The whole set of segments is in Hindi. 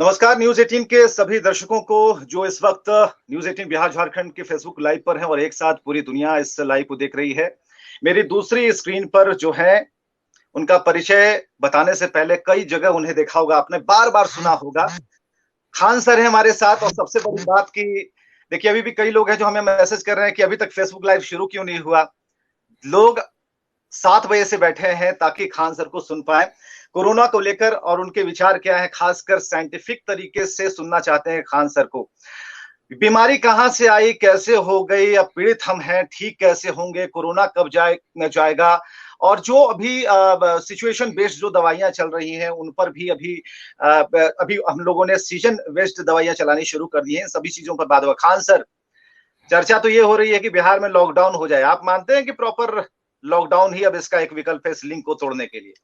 नमस्कार न्यूज 18 के सभी दर्शकों को जो इस वक्त न्यूज 18 बिहार झारखंड के फेसबुक लाइव पर हैं और एक साथ पूरी दुनिया इस लाइव को देख रही है। मेरी दूसरी स्क्रीन पर जो है उनका परिचय बताने से पहले कई जगह उन्हें देखा होगा, आपने बार बार सुना होगा। खान सर है हमारे साथ और सबसे बड़ी बात की देखिए अभी भी कई लोग हैं जो हमें मैसेज कर रहे हैं कि अभी तक फेसबुक लाइव शुरू क्यों नहीं हुआ। लोग 7 बजे से बैठे हैं ताकि खान सर को सुन पाए, कोरोना को लेकर और उनके विचार क्या है, खासकर साइंटिफिक तरीके से सुनना चाहते हैं खान सर को। बीमारी कहां से आई, कैसे हो गई, अब पीड़ित हम हैं, ठीक कैसे होंगे, कोरोना कब जाएगा और जो अभी सिचुएशन बेस्ड जो दवाइयां चल रही हैं उन पर भी अभी हम लोगों ने सीजन बेस्ड दवाइयां चलानी शुरू कर दी हैं। सभी चीजों पर बात हुआ। खान सर, चर्चा तो ये हो रही है कि बिहार में लॉकडाउन हो जाए, आप मानते हैं कि प्रॉपर लॉकडाउन ही अब इसका एक विकल्प है इस लिंक को तोड़ने के लिए?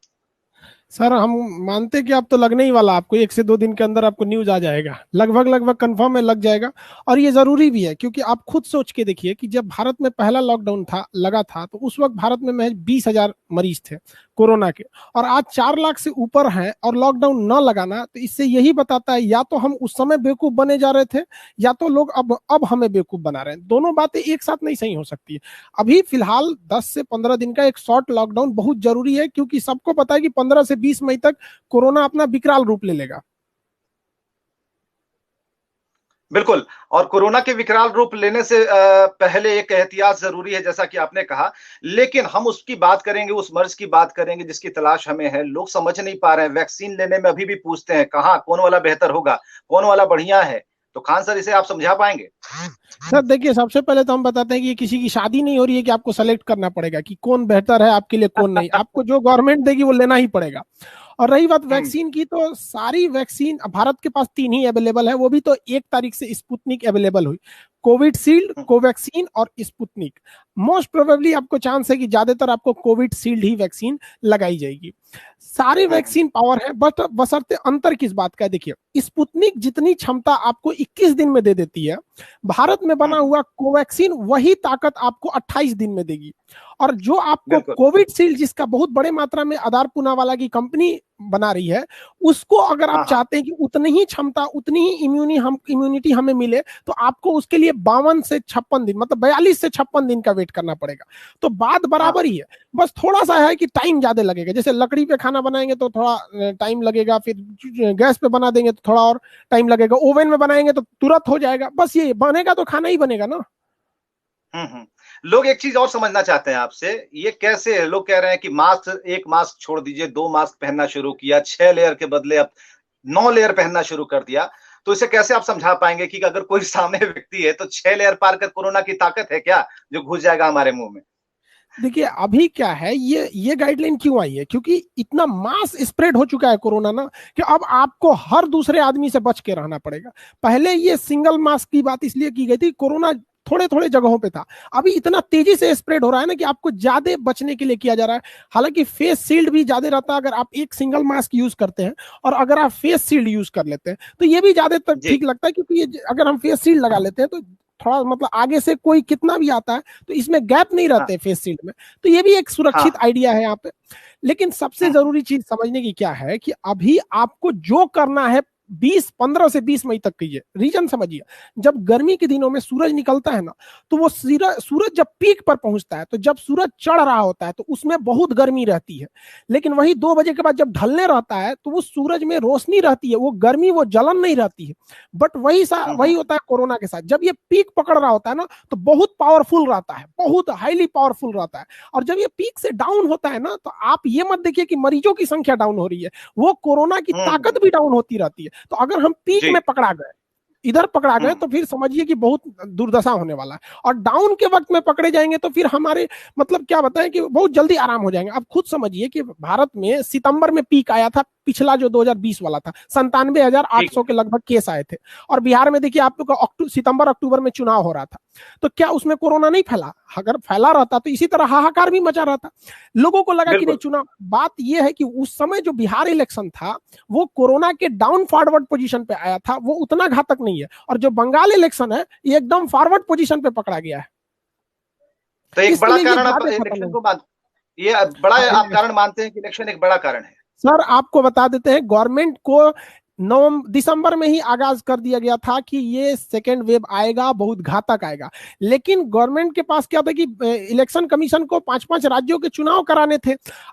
सर हम मानते कि अब तो लगने ही वाला, आपको 1 से 2 दिन के अंदर आपको न्यूज आ जाएगा, लगभग कंफर्म है, लग जाएगा। और ये जरूरी भी है क्योंकि आप खुद सोच के देखिए कि जब भारत में पहला लॉकडाउन लगा था तो उस वक्त भारत में महज 20,000 मरीज थे कोरोना के, और आज 4 लाख से ऊपर हैं। और लॉकडाउन न लगाना तो इससे यही बताता है या तो हम उस समय बेवकूफ बने जा रहे थे या तो लोग अब हमें बेवकूफ बना रहे हैं। दोनों बातें एक साथ नहीं सही हो सकती है। अभी फिलहाल 10 से 15 दिन का एक शॉर्ट लॉकडाउन बहुत जरूरी है क्योंकि सबको पता है कि 15 से 20 मई तक कोरोना अपना विकराल रूप ले लेगा। बिल्कुल। और कोरोना के विकराल रूप लेने से पहले एक एहतियात जरूरी है, जैसा कि आपने कहा। लेकिन हम उसकी बात करेंगे, उस मर्ज की बात करेंगे जिसकी तलाश हमें है। लोग समझ नहीं पा रहे हैं, वैक्सीन लेने में अभी भी पूछते हैं कहाँ, कौन वाला बेहतर होगा, कौन वाला बढ़िया है। तो खान सर, इसे आप समझा पाएंगे? सर देखिए, सबसे पहले तो हम बताते हैं कि ये किसी की शादी नहीं हो रही है कि आपको सेलेक्ट करना पड़ेगा कि कौन बेहतर है आपके लिए, कौन नहीं। आपको जो गवर्नमेंट देगी वो लेना ही पड़ेगा। और रही बात वैक्सीन की, तो सारी वैक्सीन भारत के पास 3 ही अवेलेबल है, वो भी तो 1 तारीख से स्पुतनिक अवेलेबल हुई। कोविडशील्ड, कोवैक्सीन और स्पुतनिक। मोस्ट प्रोबेबली आपको चांस है कि ज्यादातर आपको कोविडशील्ड ही वैक्सीन लगाई जाएगी। सारे वैक्सीन पावर है, बट बशर्ते अंतर किस बात का है। देखिए, स्पुतनिक जितनी क्षमता आपको 21 दिन में दे देती है, भारत में बना हुआ कोवैक्सीन वही ताकत आपको 28 दिन में देगी। और जो आपको कोविडशील्ड, जिसका बहुत बड़े मात्रा में आधार पूनावाला की कंपनी बना रही है, उसको अगर आप चाहते हैं कि उतनी ही क्षमता, उतनी ही इम्यूनिटी हमें मिले, तो आपको उसके लिए 52 से 56 दिन, मतलब 42 से 56 दिन का वेट करना पड़ेगा। तो बात बराबर ही है, बस थोड़ा सा है कि टाइम ज्यादा लगेगा। जैसे लकड़ी पे खाना बनाएंगे तो थोड़ा टाइम लगेगा, फिर गैस पे बना देंगे तो थोड़ा और टाइम लगेगा, ओवन में बनाएंगे तो तुरंत हो जाएगा। बस ये बनेगा तो खाना ही बनेगा ना। लोग एक चीज और समझना चाहते हैं आपसे, ये कैसे है? लोग कह रहे हैं कि मास्क, एक मास्क छोड़ दीजिए, 2 मास्क पहनना शुरू किया, 6 लेयर के बदले अब 9 लेयर पहनना शुरू कर दिया। तो इसे कैसे आप समझा पाएंगे कि अगर कोई सामने व्यक्ति है तो 6 लेयर पार कर कोरोना की ताकत है क्या जो घुस जाएगा हमारे मुंह में? देखिए, अभी क्या है, ये गाइडलाइन क्यों आई है, क्योंकि इतना मास स्प्रेड हो चुका है कोरोना ना, कि अब आपको हर दूसरे आदमी से बच के रहना पड़ेगा। पहले ये सिंगल मास्क की बात इसलिए की गई थी, कोरोना थोड़े थोड़े जगहों पे था। अभी इतना तेजी से स्प्रेड हो रहा है ना कि आपको ज्यादा बचने के लिए किया जा रहा है। हालांकि फेस शील्ड भी ज्यादा रहता है अगर आप एक सिंगल मास्क यूज करते हैं, और अगर आप फेस शील्ड यूज कर लेते हैं तो ये भी ज्यादातर ठीक लगता है, क्योंकि ये अगर हम फेस शील्ड लगा लेते हैं तो थोड़ा, मतलब आगे से कोई कितना भी आता है तो इसमें गैप नहीं रहते फेस शील्ड में। तो ये भी एक सुरक्षित आइडिया है यहाँ पे। लेकिन सबसे जरूरी चीज समझने की क्या है कि अभी आपको जो करना है 15 से 20 मई तक कीजिए। रीजन समझिए, जब गर्मी के दिनों में सूरज निकलता है ना, तो वो सूरज जब पीक पर पहुंचता है, तो जब सूरज चढ़ रहा होता है तो उसमें बहुत गर्मी रहती है। लेकिन वही 2 बजे के बाद जब ढलने रहता है तो वो सूरज में रोशनी रहती है, वो गर्मी, वो जलन नहीं रहती है। बट वही होता है कोरोना के साथ। जब ये पीक पकड़ रहा होता है ना, तो बहुत पावरफुल रहता है, बहुत हाईली पावरफुल रहता है। और जब ये पीक से डाउन होता है ना, तो आप ये मत देखिए कि मरीजों की संख्या डाउन हो रही है, वो कोरोना की ताकत भी डाउन होती रहती है। तो अगर हम पीक में पकड़ा गए, इधर पकड़ा गए, तो फिर समझिए कि बहुत दुर्दशा होने वाला है। और डाउन के वक्त में पकड़े जाएंगे तो फिर हमारे, मतलब क्या बताएं कि बहुत जल्दी आराम हो जाएंगे। आप खुद समझिए कि भारत में सितंबर में पीक आया था, पिछला जो 2020 वाला था, 97,800 के लगभग केस आए थे। और बिहार में देखिए आपको सितंबर अक्टूबर में चुनाव हो रहा था, तो क्या उसमें कोरोना नहीं फैला? अगर फैला रहता तो इसी तरह हाहाकार भी मचा रहता, लोगों को लगा कि नहीं चुनाव। बात यह है कि उस समय जो बिहार इलेक्शन था वो कोरोना के डाउन फॉरवर्ड पोजीशन पे आया था, वो उतना घातक नहीं है। और जो बंगाल इलेक्शन है ये एकदम फॉरवर्ड पोजीशन पे पकड़ा गया है। तो एक बड़ा कारण आप इलेक्शन को आप कारण मानते हैं कि इलेक्शन एक बड़ा कारण है? सर आपको बता देते हैं, गवर्नमेंट को नवंबर दिसंबर में ही आगाज कर दिया गया था कि ये सेकेंड वेव आएगा, बहुत घातक आएगा। लेकिन गवर्नमेंट के पास क्या था कि इलेक्शन कमीशन को 5-5 राज्यों के चुनाव कराने थे।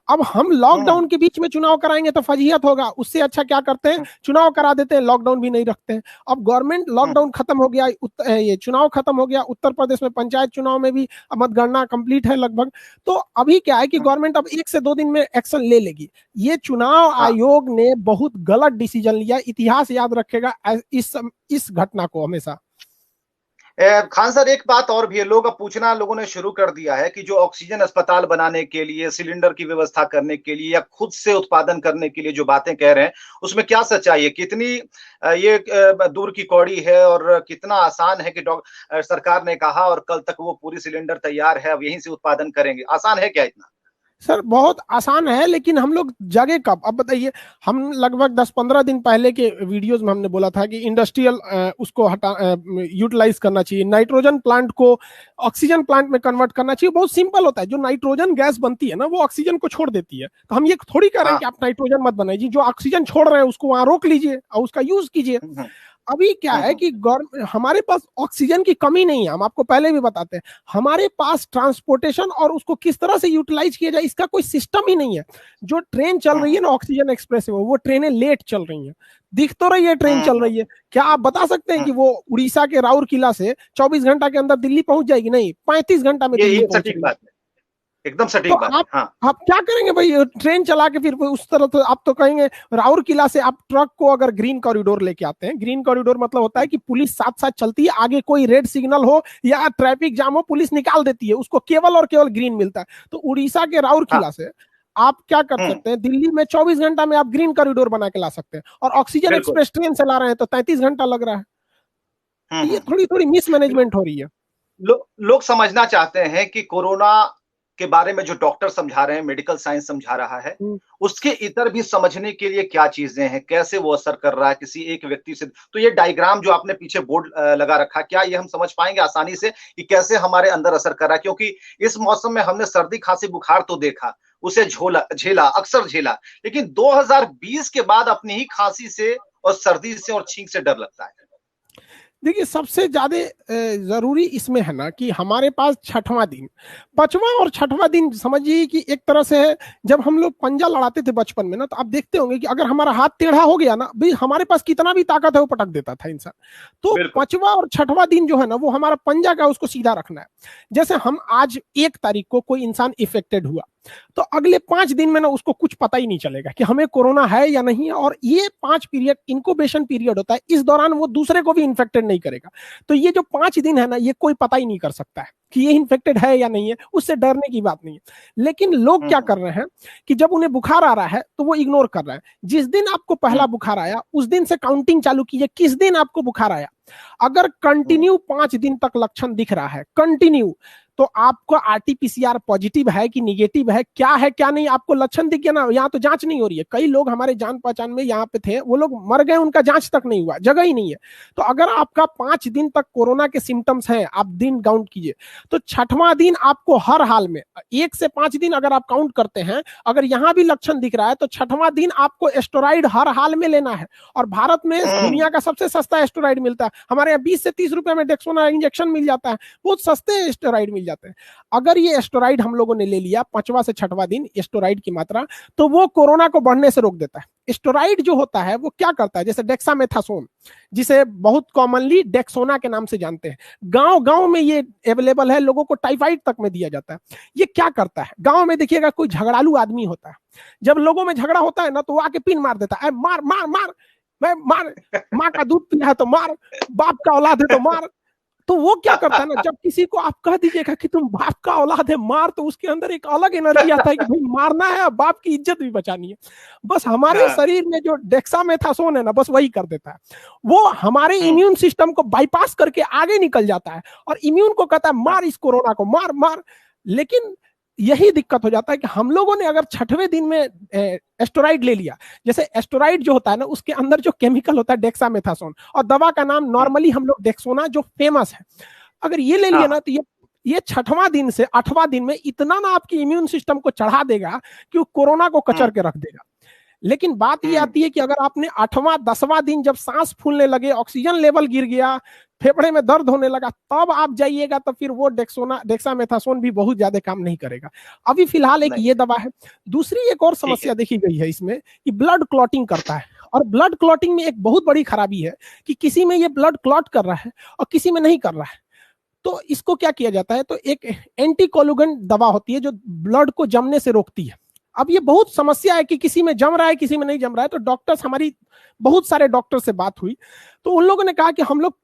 अब हम लॉकडाउन के बीच में चुनाव कराएंगे तो फजीहत होगा, उससे अच्छा क्या करते हैं, चुनाव करा देते हैं, लॉकडाउन भी नहीं रखते हैं। अब गवर्नमेंट लॉकडाउन खत्म हो गया, ये चुनाव खत्म हो गया, उत्तर प्रदेश में पंचायत चुनाव में भी मतगणना कंप्लीट है लगभग। तो अभी क्या है कि गवर्नमेंट अब 1 से 2 दिन में एक्शन ले लेगी। ये चुनाव आयोग ने बहुत गलत डिसीजन लिया, इतिहास याद रखेगा इस घटना को हमेशा। खान सर, एक बात और भी है, लोग अब पूछना लोगों ने शुरू कर दिया है कि जो ऑक्सीजन अस्पताल बनाने के लिए, सिलेंडर की व्यवस्था करने के लिए या खुद से उत्पादन करने के लिए जो बातें कह रहे हैं उसमें क्या सच्चाई है, कितनी ये दूर की कौड़ी है और कितना आसान है कि सरकार ने कहा और कल तक वो पूरी सिलेंडर तैयार है, अब यहीं से उत्पादन करेंगे, आसान है क्या इतना? सर बहुत आसान है, लेकिन हम लोग जगे कब? अब बताइए, हम लगभग 10-15 दिन पहले के वीडियोस में हमने बोला था कि इंडस्ट्रियल उसको यूटिलाइज करना चाहिए, नाइट्रोजन प्लांट को ऑक्सीजन प्लांट में कन्वर्ट करना चाहिए। बहुत सिंपल होता है, जो नाइट्रोजन गैस बनती है ना वो ऑक्सीजन को छोड़ देती है। तो हम ये थोड़ी कह रहे हैं कि आप नाइट्रोजन मत बनाइए, जो ऑक्सीजन छोड़ रहे हैं उसको वहां रोक लीजिए और उसका यूज कीजिए। अभी क्या है कि हमारे पास ऑक्सीजन की कमी नहीं है, हम आपको पहले भी बताते हैं, हमारे पास ट्रांसपोर्टेशन और उसको किस तरह से यूटिलाइज किया जाए इसका कोई सिस्टम ही नहीं है। जो ट्रेन चल रही है ना ऑक्सीजन एक्सप्रेस में, वो ट्रेनें लेट चल रही हैं, दिख तो रही है ट्रेन चल रही है, क्या आप बता सकते हैं कि वो उड़ीसा के राउरकेला से 24 घंटा के अंदर दिल्ली पहुंच जाएगी? नहीं, 35 घंटा में दिल्ली पहुंचेगी। एकदम सटीक तो बात। आप क्या करेंगे भाई, ट्रेन चला के फिर उस तरह? तो आप तो कहेंगे राउरकेला से आप ट्रक को अगर ग्रीन कॉरिडोर लेके आते हैं, ग्रीन कॉरिडोर मतलब होता है कि पुलिस साथ साथ चलती है, आगे कोई रेड सिग्नल हो या ट्रैफिक जाम हो पुलिस निकाल देती है, उसको केवल और केवल ग्रीन मिलता है। तो उड़ीसा के राउरकेला से आप क्या कर सकते हैं, दिल्ली में 24 घंटा में आप ग्रीन कॉरिडोर बना के ला सकते हैं, और ऑक्सीजन एक्सप्रेस ट्रेन से ला रहे हैं तो 33 घंटा लग रहा है। ये थोड़ी थोड़ी मिसमैनेजमेंट हो रही है। लोग समझना चाहते हैं कि कोरोना के बारे में जो डॉक्टर समझा रहे हैं, मेडिकल साइंस समझा रहा है, उसके इतर भी समझने के लिए क्या चीजें हैं, कैसे वो असर कर रहा है किसी एक व्यक्ति से। तो ये डायग्राम जो आपने पीछे बोर्ड लगा रखा, क्या ये हम समझ पाएंगे आसानी से कि कैसे हमारे अंदर असर कर रहा है? क्योंकि इस मौसम में हमने सर्दी खांसी बुखार तो देखा, उसे झेला, अक्सर झेला, लेकिन 2020 के बाद अपनी ही खांसी से और सर्दी से और छींक से डर लगता है। देखिए, सबसे ज्यादा जरूरी इसमें है ना कि हमारे पास 6वां दिन, 5वां और 6वां दिन समझिए कि एक तरह से है, जब हम लोग पंजा लड़ाते थे बचपन में ना, तो आप देखते होंगे कि अगर हमारा हाथ टेढ़ा हो गया ना, भाई हमारे पास कितना भी ताकत है वो पटक देता था इंसान। तो 5वां और 6वां दिन जो है ना, वो हमारा पंजा का उसको सीधा रखना है। जैसे हम आज 1 तारीख को कोई इंसान इफेक्टेड हुआ, तो अगले 5 दिन में ना उसको कुछ पता ही नहीं चलेगा कि हमें कोरोना है या नहीं है, और ये 5 पीरियड इंक्यूबेशन पीरियड होता है, इस दौरान वो दूसरे को भी इन्फेक्टेड नहीं करेगा। तो ये जो 5 दिन है ना, ये कोई पता ही नहीं कर सकता है कि ये इन्फेक्टेड है या नहीं है, उससे डरने की बात नहीं है। लेकिन लोग क्या कर रहे हैं कि जब उन्हें बुखार आ रहा है तो वो इग्नोर कर रहे हैं। जिस दिन आपको पहला बुखार आया उस दिन से काउंटिंग चालू कीजिए, किस दिन आपको बुखार आया। अगर कंटिन्यू 5 दिन तक लक्षण दिख रहा है, कंटिन्यू, तो आपको आरटीपीसीआर पॉजिटिव है कि निगेटिव है, क्या है क्या नहीं, आपको लक्षण दिख गया ना, यहाँ तो जांच नहीं हो रही है। कई लोग हमारे जान पहचान में यहाँ पे थे, वो लोग मर गए, उनका जांच तक नहीं हुआ, जगह ही नहीं है। तो अगर आपका 5 दिन तक कोरोना के सिम्टम्स हैं, आप दिन काउंट कीजिए, तो 6वां दिन आपको हर हाल में, 1 से 5 दिन अगर आप काउंट करते हैं, अगर यहाँ भी लक्षण दिख रहा है तो 6वां दिन आपको एस्टेरॉइड हर हाल में लेना है। और भारत में दुनिया का सबसे सस्ता एस्टेरॉइड मिलता है, हमारे यहाँ 20 से 30 रुपए में डेक्सोना इंजेक्शन मिल जाता है, बहुत सस्ते एस्टेरॉइड जाते हैं। अगर ये एस्टेरॉइड हम लोगों ने ले लिया 5वां से 6वां दिन एस्टेरॉइड की मात्रा, तो वो कोरोना को बढ़ने से रोक देता है। एस्टेरॉइड जो होता है वो क्या करता है, जैसे डेक्सामेथासोन, जिसे बहुत कॉमनली डेक्सोना के नाम से जानते हैं, गांव गांव में ये अवेलेबल है, लोगों को टाइफाइड तक में दिया जाता है। ये क्या करता है, गांव में देखिएगा कोई झगड़ालू आदमी होता है, जब लोगों में झगड़ा होता है ना तो वो आके पिन मार देता है, मार मार मार, मार, माँ का दूध पिया है तो मार, बाप का औलाद है तो मार। तो वो क्या करता है ना, जब किसी को आप कह दीजिएगा कि तुम बाप का औलाद है मार, तो उसके अंदर एक अलग एनर्जी आता है कि भाई मारना है, बाप की इज्जत भी बचानी है। बस हमारे शरीर में जो डेक्सामेथासोन है ना, बस वही कर देता है, वो हमारे इम्यून सिस्टम को बाईपास करके आगे निकल जाता है और इम्यून को कहता है मार इस कोरोना को, मार मार। लेकिन यही दिक्कत हो जाता है कि हम लोगों ने अगर 6वें दिन में एस्टेरॉइड ले लिया, जैसे एस्टेरॉइड जो होता है ना उसके अंदर जो केमिकल होता है डेक्सामेथासोन, और दवा का नाम नॉर्मली हम लोग डेक्सोना जो फेमस है, अगर ये ले लिया ना तो ये 6वां दिन से 8वां दिन में इतना ना आपकी इम्यून सिस्टम को चढ़ा देगा कि वो कोरोना को कचर के रख देगा। लेकिन बात ये आती है कि अगर आपने 8वां 10वां दिन जब सांस फूलने लगे, ऑक्सीजन लेवल गिर गया, फेफड़े में दर्द होने लगा, तब आप जाइएगा, तो फिर वो डेक्सामेथासोन भी बहुत ज्यादा काम नहीं करेगा। अभी फिलहाल एक ये दवा है। दूसरी एक और समस्या देखी गई है इसमें कि ब्लड क्लॉटिंग करता है, और ब्लड क्लॉटिंग में एक बहुत बड़ी खराबी है कि किसी में ये ब्लड क्लॉट कर रहा है और किसी में नहीं कर रहा है। तो इसको क्या किया जाता है, तो एक एंटीकोलुगेंट दवा होती है जो ब्लड को जमने से रोकती है। अब ये बहुत समस्या है कि किसी में जम रहा है, किसी में नहीं जम रहा है। तो डॉक्टर्स, हमारी बहुत सारे डॉक्टर से बात हुई, तो उन लोगों ने कहा कि हम लोग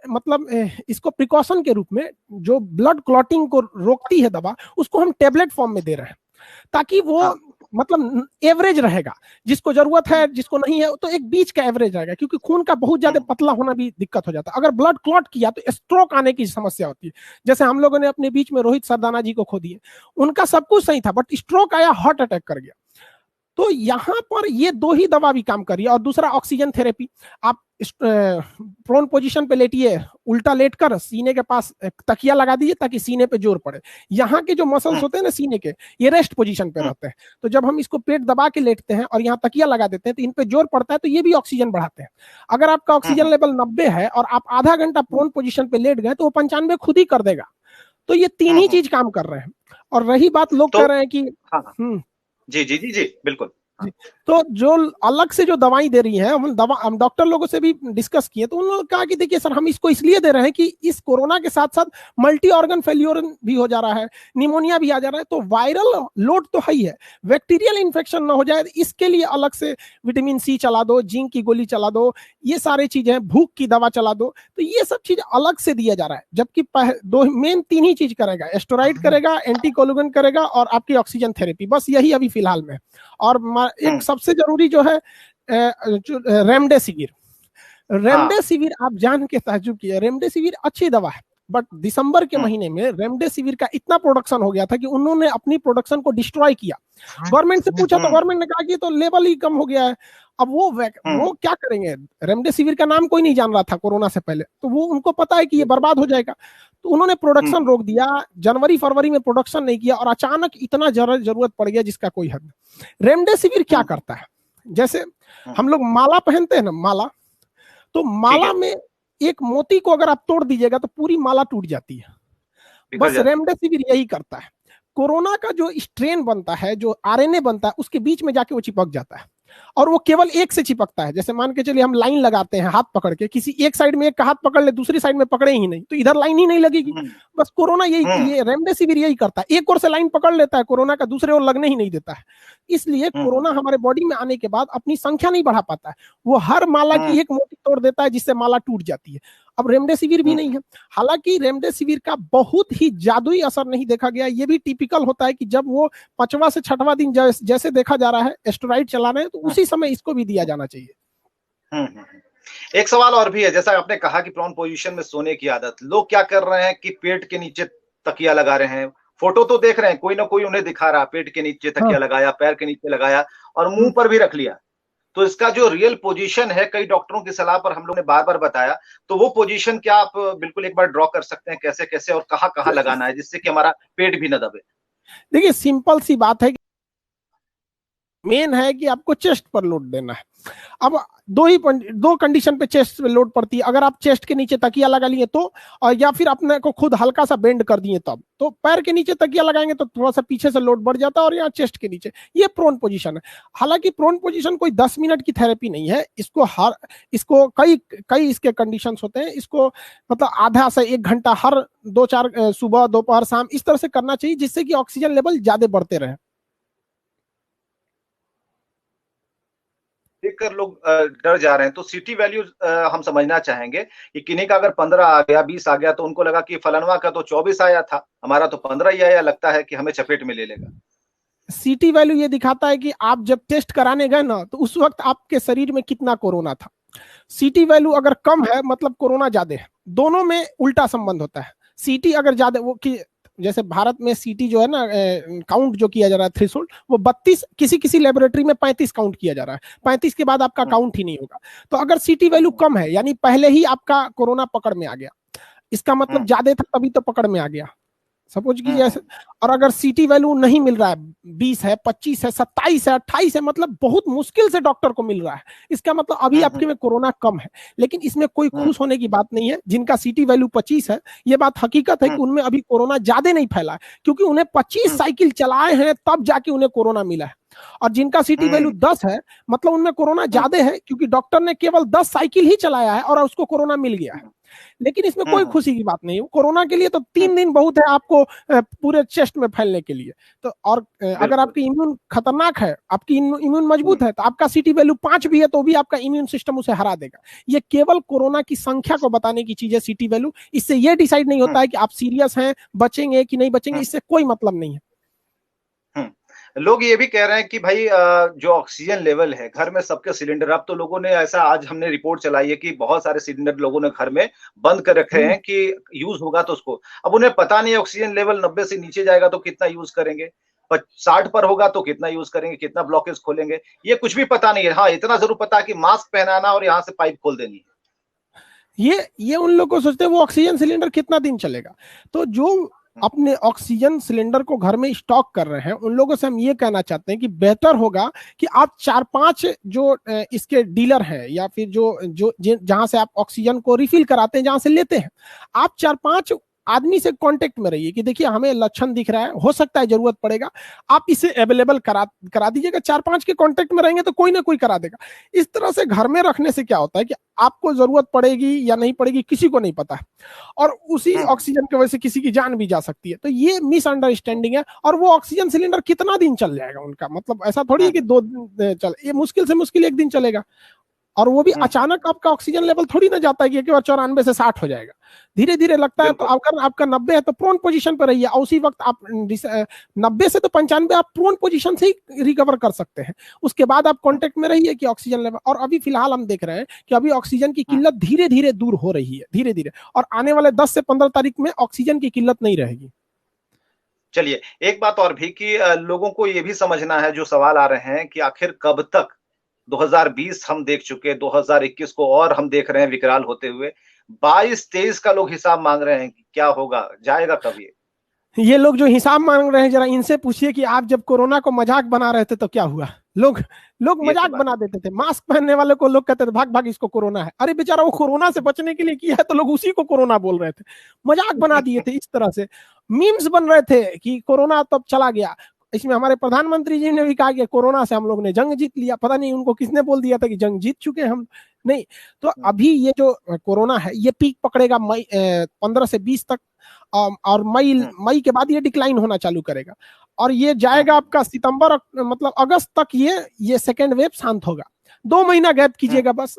मतलब इसको प्रिकॉशन के रूप में जो ब्लड क्लॉटिंग को रोकती है दवा, उसको हम टेबलेट फॉर्म में दे रहे हैं, ताकि वो मतलब एवरेज रहेगा, जिसको जरूरत है जिसको नहीं है, तो एक बीच का एवरेज रहेगा, क्योंकि खून का बहुत ज्यादा पतला होना भी दिक्कत हो जाता है। अगर ब्लड क्लॉट किया तो स्ट्रोक आने की समस्या होती है। जैसे हम लोगों ने अपने बीच में रोहित सरदाना जी को खो दिए, उनका सब कुछ सही था, बट स्ट्रोक आया, हार्ट अटैक कर गया। तो यहां पर ये दो ही दवा भी काम कर रही है। और दूसरा ऑक्सीजन थेरेपी, आप प्रोन पोजीशन पे लेटिए, उल्टा लेटकर सीने के पास तकिया लगा दीजिए ताकि सीने पे जोर पड़े। यहाँ के जो मसल्स होते हैं ना सीने के, ये रेस्ट पोजीशन पे रहते हैं। तो जब हम इसको पेट दबा के लेटते हैं और यहाँ तकिया लगा देते हैं तो इन पे जोर पड़ता है, तो ये भी ऑक्सीजन बढ़ाते हैं। अगर आपका ऑक्सीजन लेवल 90 है और आप आधा घंटा प्रोन पोजीशन पे लेट गए, तो वो 95 खुद ही कर देगा। तो ये तीन ही चीज काम कर रहे हैं। और रही बात, लोग कह रहे हैं कि जी जी जी जी बिल्कुल। तो जो अलग से जो दवाई दे रही है, हम डॉक्टर लोगों से भी डिस्कस किए, तो उन्होंने कहा कि देखिए सर, हम इसको इसलिए दे रहे हैं कि इस कोरोना के साथ साथ मल्टी ऑर्गन फेल्योर भी हो जा रहा है, निमोनिया भी आ जा रहा है, तो वायरल लोड तो है ही है, बैक्टीरियल इन्फेक्शन ना हो जाए, इसके लिए अलग से विटामिन सी चला दो, जिंक की गोली चला दो, ये सारी चीजें, भूख की दवा चला दो। तो ये सब चीज अलग से दिया जा रहा है, जबकि दो मेन तीन ही चीज करेगा, एस्टेरॉइड करेगा, एंटीकोलुगेंट करेगा और आपकी ऑक्सीजन थेरेपी, बस यही अभी फिलहाल में। और एक सबसे जरूरी जो है रेमडेसिविर। रेमडेसिविर आप जान के ताज्जुब किए, रेमडेसिविर अच्छी दवा है, बट दिसंबर के महीने में रेमडेसिविर का इतना प्रोडक्शन हो गया था कि उन्होंने अपनी प्रोडक्शन को डिस्ट्रॉय किया। गवर्नमेंट से पूछा तो गवर्नमेंट ने कहा कि तो लेवल ही कम हो गया है। अब वो क्या करेंगे, रेमडेसिविर का नाम कोई नहीं जान रहा था कोरोना से पहले, तो वो उनको पता है कि ये बर्बाद हो जाएगा, तो उन्होंने प्रोडक्शन रोक दिया। जनवरी फरवरी में प्रोडक्शन नहीं किया और अचानक इतना जरूरत पड़ गया जिसका कोई हद नहीं। रेमडेसिविर क्या करता है, जैसे हम लोग माला पहनते हैं ना, माला, तो माला में एक मोती को अगर आप तोड़ दीजिएगा तो पूरी माला टूट जाती है। बस रेमडेसिविर यही करता है। कोरोना का जो स्ट्रेन बनता है, जो आरएनए बनता है, उसके बीच में जाके वो चिपक जाता है, और वो केवल एक से चिपकता है। जैसे मान के चलिए हम लाइन लगाते हैं हाथ पकड़ के, किसी एक साइड में एक का हाथ पकड़ ले, दूसरी साइड में पकड़े ही नहीं, तो इधर लाइन ही नहीं लगेगी। बस कोरोना यही, ये रेमडेसिविर यही करता है, एक ओर से लाइन पकड़ लेता है कोरोना का, दूसरे ओर लगने ही नहीं देता है। इसलिए कोरोना हमारे बॉडी में आने के बाद अपनी संख्या नहीं बढ़ा पाता है, वो हर माला की एक मोती तोड़ देता है जिससे माला टूट जाती है। अब रेमडेसिविर भी नहीं है। हालांकि रेमडेसिविर का बहुत ही जादुई असर नहीं देखा गया। ये भी टिपिकल होता है कि जब वो 5वां से 6वां दिन जैसे देखा जा रहा है एस्टेरॉइड चला रहे हैं, तो उसी समय इसको भी दिया जाना चाहिए। एक सवाल और भी है, जैसा आपने कहा कि प्रोन पोजीशन में सोने की आदत, लोग क्या कर रहे हैं कि पेट के नीचे तकिया लगा रहे हैं। फोटो तो देख रहे हैं, कोई ना कोई उन्हें दिखा रहा, पेट के नीचे तकिया लगाया, पैर के नीचे लगाया और मुंह पर भी रख लिया। तो इसका जो रियल पोजीशन है, कई डॉक्टरों की सलाह पर हम लोग ने बार बार बताया, तो वो पोजीशन क्या आप बिल्कुल एक बार ड्रॉ कर सकते हैं, कैसे कैसे और कहाँ कहाँ लगाना है जिससे कि हमारा पेट भी न दबे? देखिए सिंपल सी बात है, मेन है कि आपको चेस्ट पर लोड देना है। अब दो कंडीशन पे चेस्ट पे लोड पड़ती है, अगर आप चेस्ट के नीचे तकिया लगा लिए तो, और या फिर अपने को खुद हल्का सा बेंड कर दिए तब। तो पैर के नीचे तकिया लगाएंगे तो थोड़ा सा पीछे से लोड बढ़ जाता है, और यहाँ चेस्ट के नीचे, ये प्रोन पोजीशन है। हालांकि प्रोन पोजीशन कोई 10 मिनट की थेरेपी नहीं है, इसको कई इसके कंडीशंस होते हैं। इसको मतलब आधा से 1 घंटा हर 2-4 सुबह दोपहर शाम इस तरह से करना चाहिए, जिससे कि ऑक्सीजन लेवल ज्यादा बढ़ते रहे। देखकर लोग डर जा रहे हैं, तो सीटी वैल्यू हम समझना चाहेंगे कि किन्हीं का अगर 15 आ गया, 20 आ गया, तो उनको लगा कि फलनवा का तो 24 आया था, हमारा तो 15 ही आया, लगता है कि हमें चपेट में ले लेगा। सीटी वैल्यू ये दिखाता है कि आप जब टेस्ट कराने गए ना, तो उस वक्त आपके शरीर में कितना कोरोना था। सीटी वैल्यू अगर कम है मतलब कोरोना ज्यादा है, दोनों में उल्टा संबंध होता है। सीटी अगर ज्यादा, वो कि जैसे भारत में सीटी जो है ना, काउंट जो किया जा रहा है थ्रेशोल्ड, वो 32, किसी लेबोरेटरी में 35 काउंट किया जा रहा है, 35 के बाद आपका काउंट ही नहीं होगा। तो अगर सीटी वैल्यू कम है, यानी पहले ही आपका कोरोना पकड़ में आ गया, इसका मतलब ज्यादा था तभी तो पकड़ में आ गया। सपोज कीजिए ऐसे, और अगर सीटी वैल्यू नहीं मिल रहा है, 20 है, 25 है, 27 है, 28 है, मतलब बहुत मुश्किल से डॉक्टर को मिल रहा है, इसका मतलब अभी आपके में कोरोना कम है। लेकिन इसमें कोई खुश होने की बात नहीं है। जिनका सीटी वैल्यू 25 है, ये बात हकीकत है कि उनमें अभी कोरोना ज्यादा नहीं फैला है, क्योंकि उन्हें 25 साइकिल चलाए हैं तब जाके उन्हें कोरोना मिला है। और जिनका सीटी वैल्यू 10 है, मतलब उनमें कोरोना ज्यादा है, क्योंकि डॉक्टर ने केवल 10 साइकिल ही चलाया है और उसको कोरोना मिल गया है। लेकिन इसमें कोई खुशी की बात नहीं है। कोरोना के लिए तो 3 दिन बहुत है आपको पूरे चेस्ट में फैलने के लिए। तो और अगर आपकी इम्यून खतरनाक है, आपकी इम्यून मजबूत है, तो आपका सीटी वैल्यू 5 भी है तो भी आपका इम्यून सिस्टम उसे हरा देगा। ये केवल कोरोना की संख्या को बताने की चीज है सीटी वैल्यू। इससे ये डिसाइड नहीं होता है कि आप सीरियस हैं, बचेंगे कि नहीं बचेंगे, इससे कोई मतलब नहीं है। लोग ये भी कह रहे हैं कि भाई जो ऑक्सीजन लेवल है घर में सबके सिलेंडर, अब तो लोगों ने ऐसा, आज हमने रिपोर्ट चलाई है कि बहुत सारे सिलेंडर लोगों ने घर में बंद कर रखे हैं कि यूज होगा तो उसको, अब उन्हें पता नहीं ऑक्सीजन लेवल 90 से नीचे जाएगा तो कितना यूज करेंगे, 60 पर होगा तो कितना यूज करेंगे, कितना ब्लॉकेज खोलेंगे, ये कुछ भी पता नहीं है। हाँ, इतना जरूर पता है कि मास्क पहनाना और यहाँ से पाइप खोल देनी है। ये उन लोग को सोचते हैं वो ऑक्सीजन सिलेंडर कितना दिन चलेगा। तो जो अपने ऑक्सीजन सिलेंडर को घर में स्टॉक कर रहे हैं, उन लोगों से हम ये कहना चाहते हैं कि बेहतर होगा कि आप 4-5 जो इसके डीलर हैं या फिर जो जो जहां से आप ऑक्सीजन को रिफिल कराते हैं, जहां से लेते हैं, आप 4-5 आदमी से कांटेक्ट में रहिए कि देखिए हमें लक्षण दिख रहा है, हो सकता है जरूरत पड़ेगा, आप इसे अवेलेबल करा दीजिएगा। 4-5 के कांटेक्ट में रहेंगे तो कोई ना कोई करा देगा। इस तरह से घर में रखने से क्या होता है कि आपको जरूरत पड़ेगी या नहीं पड़ेगी किसी को नहीं पता है, और उसी ऑक्सीजन की वजह से किसी की जान भी जा सकती है। तो ये मिसअंडरस्टैंडिंग है। और वो ऑक्सीजन सिलेंडर कितना दिन चल जाएगा उनका, मतलब ऐसा थोड़ी है कि 2 दिन चल, ये मुश्किल से मुश्किल 1 दिन चलेगा। और वो भी अचानक आपका ऑक्सीजन लेवल थोड़ी ना जाता है कि एक बार 94 से 60 हो जाएगा, धीरे धीरे लगता है। तो अगर आपका 90 है तो प्रोन पोजीशन पर रहिए, उसी वक्त आप 90 से तो 95 आप प्रोन पोजीशन से ही रिकवर कर सकते हैं। उसके बाद आप कांटेक्ट में रहिए कि ऑक्सीजन लेवल। और अभी फिलहाल हम देख रहे हैं कि अभी ऑक्सीजन की किल्लत धीरे धीरे दूर हो रही है, धीरे धीरे, और आने वाले 10 से 15 तारीख में ऑक्सीजन की किल्लत नहीं रहेगी। चलिए, एक बात और भी कि लोगों को ये भी समझना है, जो सवाल आ रहे हैं कि आखिर कब तक, 2020 हम देख चुके, 2021 को और हम देख रहे हैं विकराल होते हुए, 22-23 का लोग हिसाब मांग रहे हैं कि क्या होगा, जाएगा कब ये लोग जो हिसाब मांग रहे हैं, जरा इनसे पूछिए कि आप जब कोरोना को मजाक बना रहे थे तो क्या हुआ। लोग मजाक बना देते थे, मास्क पहनने वाले को लोग कहते थे भाग भाग इसको कोरोना है। अरे बेचारा वो कोरोना से बचने के लिए किया है तो लोग उसी को कोरोना बोल रहे थे, मजाक बना दिए थे। इस तरह से मीम्स बन रहे थे कि कोरोना तब चला गया। इसमें हमारे प्रधानमंत्री जी ने भी कहा कि कोरोना से हम लोग ने जंग जीत लिया। पता नहीं उनको किसने बोल दिया था कि जंग जीत चुके हम, नहीं। तो अभी ये जो कोरोना है ये पीक पकड़ेगा मई 15 से 20 तक, और मई के बाद ये डिक्लाइन होना चालू करेगा, और ये जाएगा आपका सितंबर, मतलब अगस्त तक ये सेकेंड वेव शांत होगा। 2 महीना गैप कीजिएगा बस,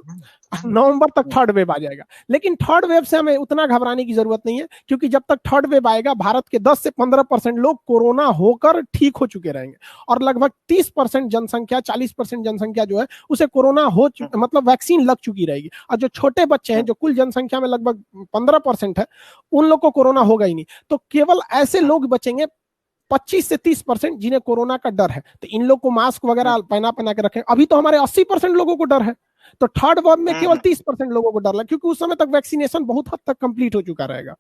नवंबर तक थर्ड वेव आ जाएगा। लेकिन थर्ड वेव से हमें उतना घबराने की जरूरत नहीं है, क्योंकि जब तक थर्ड वेव आएगा भारत के 10 से 15% लोग कोरोना होकर ठीक हो चुके रहेंगे, और लगभग 30% जनसंख्या, 40% जनसंख्या जो है उसे कोरोना मतलब वैक्सीन लग चुकी रहेगी। और जो छोटे बच्चे हैं, जो कुल जनसंख्या में लगभग 15% है, उन लोग को कोरोना होगा ही नहीं। तो केवल ऐसे लोग बचेंगे 25 से 30% जिन्हें कोरोना का डर है। तो इन लोग को मास्क वगैरह पहना के रखें। अभी तो हमारे 80% लोगों को डर है, तो थर्ड वेव में केवल 30% लोगों को डर लगा, क्योंकि उस समय तक वैक्सीनेशन बहुत हद तक कंप्लीट हो चुका रहेगा।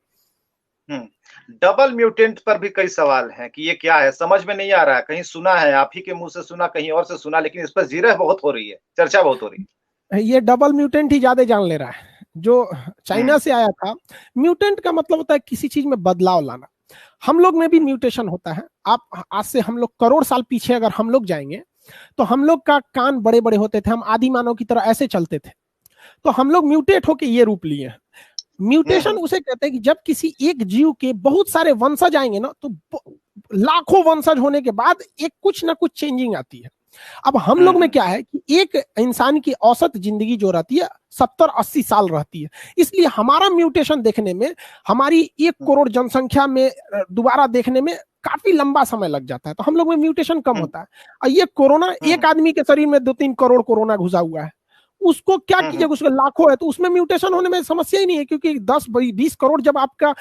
डबल म्यूटेंट पर भी कई सवाल हैं कि ये क्या है, समझ में नहीं आ रहा है। कहीं सुना है, आप ही के मुंह से सुना, कहीं और से सुना, लेकिन इस पर जिरह बहुत हो रही है, चर्चा बहुत हो रही है। ये डबल म्यूटेंट ही ज्यादा जान ले रहा है, जो चाइना से आया था। म्यूटेंट का मतलब होता है किसी चीज में बदलाव लाना। हम लोग में भी म्यूटेशन होता है। आप आज से हम लोग करोड़ साल पीछे अगर हम लोग जाएंगे तो हम लोग का कान बड़े बड़े होते थे, हम आदि मानव की तरह ऐसे चलते थे। तो हम लोग म्यूटेट होके ये रूप लिए हैं। म्यूटेशन उसे कहते हैं कि जब किसी एक जीव के बहुत सारे वंशज आएंगे ना, तो लाखों वंशज होने के बाद एक कुछ ना कुछ चेंजिंग आती है। अब हम लोग में क्या है कि एक इंसान की औसत जिंदगी जो रहती है 70-80 साल रहती है, इसलिए हमारा म्यूटेशन देखने में, हमारी 1 करोड़ जनसंख्या में दोबारा देखने में काफी लंबा समय लग जाता है। तो हम लोग में म्यूटेशन कम होता है। और ये कोरोना, एक आदमी के शरीर में 2-3 करोड़ कोरोना घुसा हुआ है, उसको क्या कीजिएगा, उसके लाखों है तो उसमें म्यूटेशन होने में समस्या ही नहीं है, क्योंकि 10-20 करोड़ जब आपका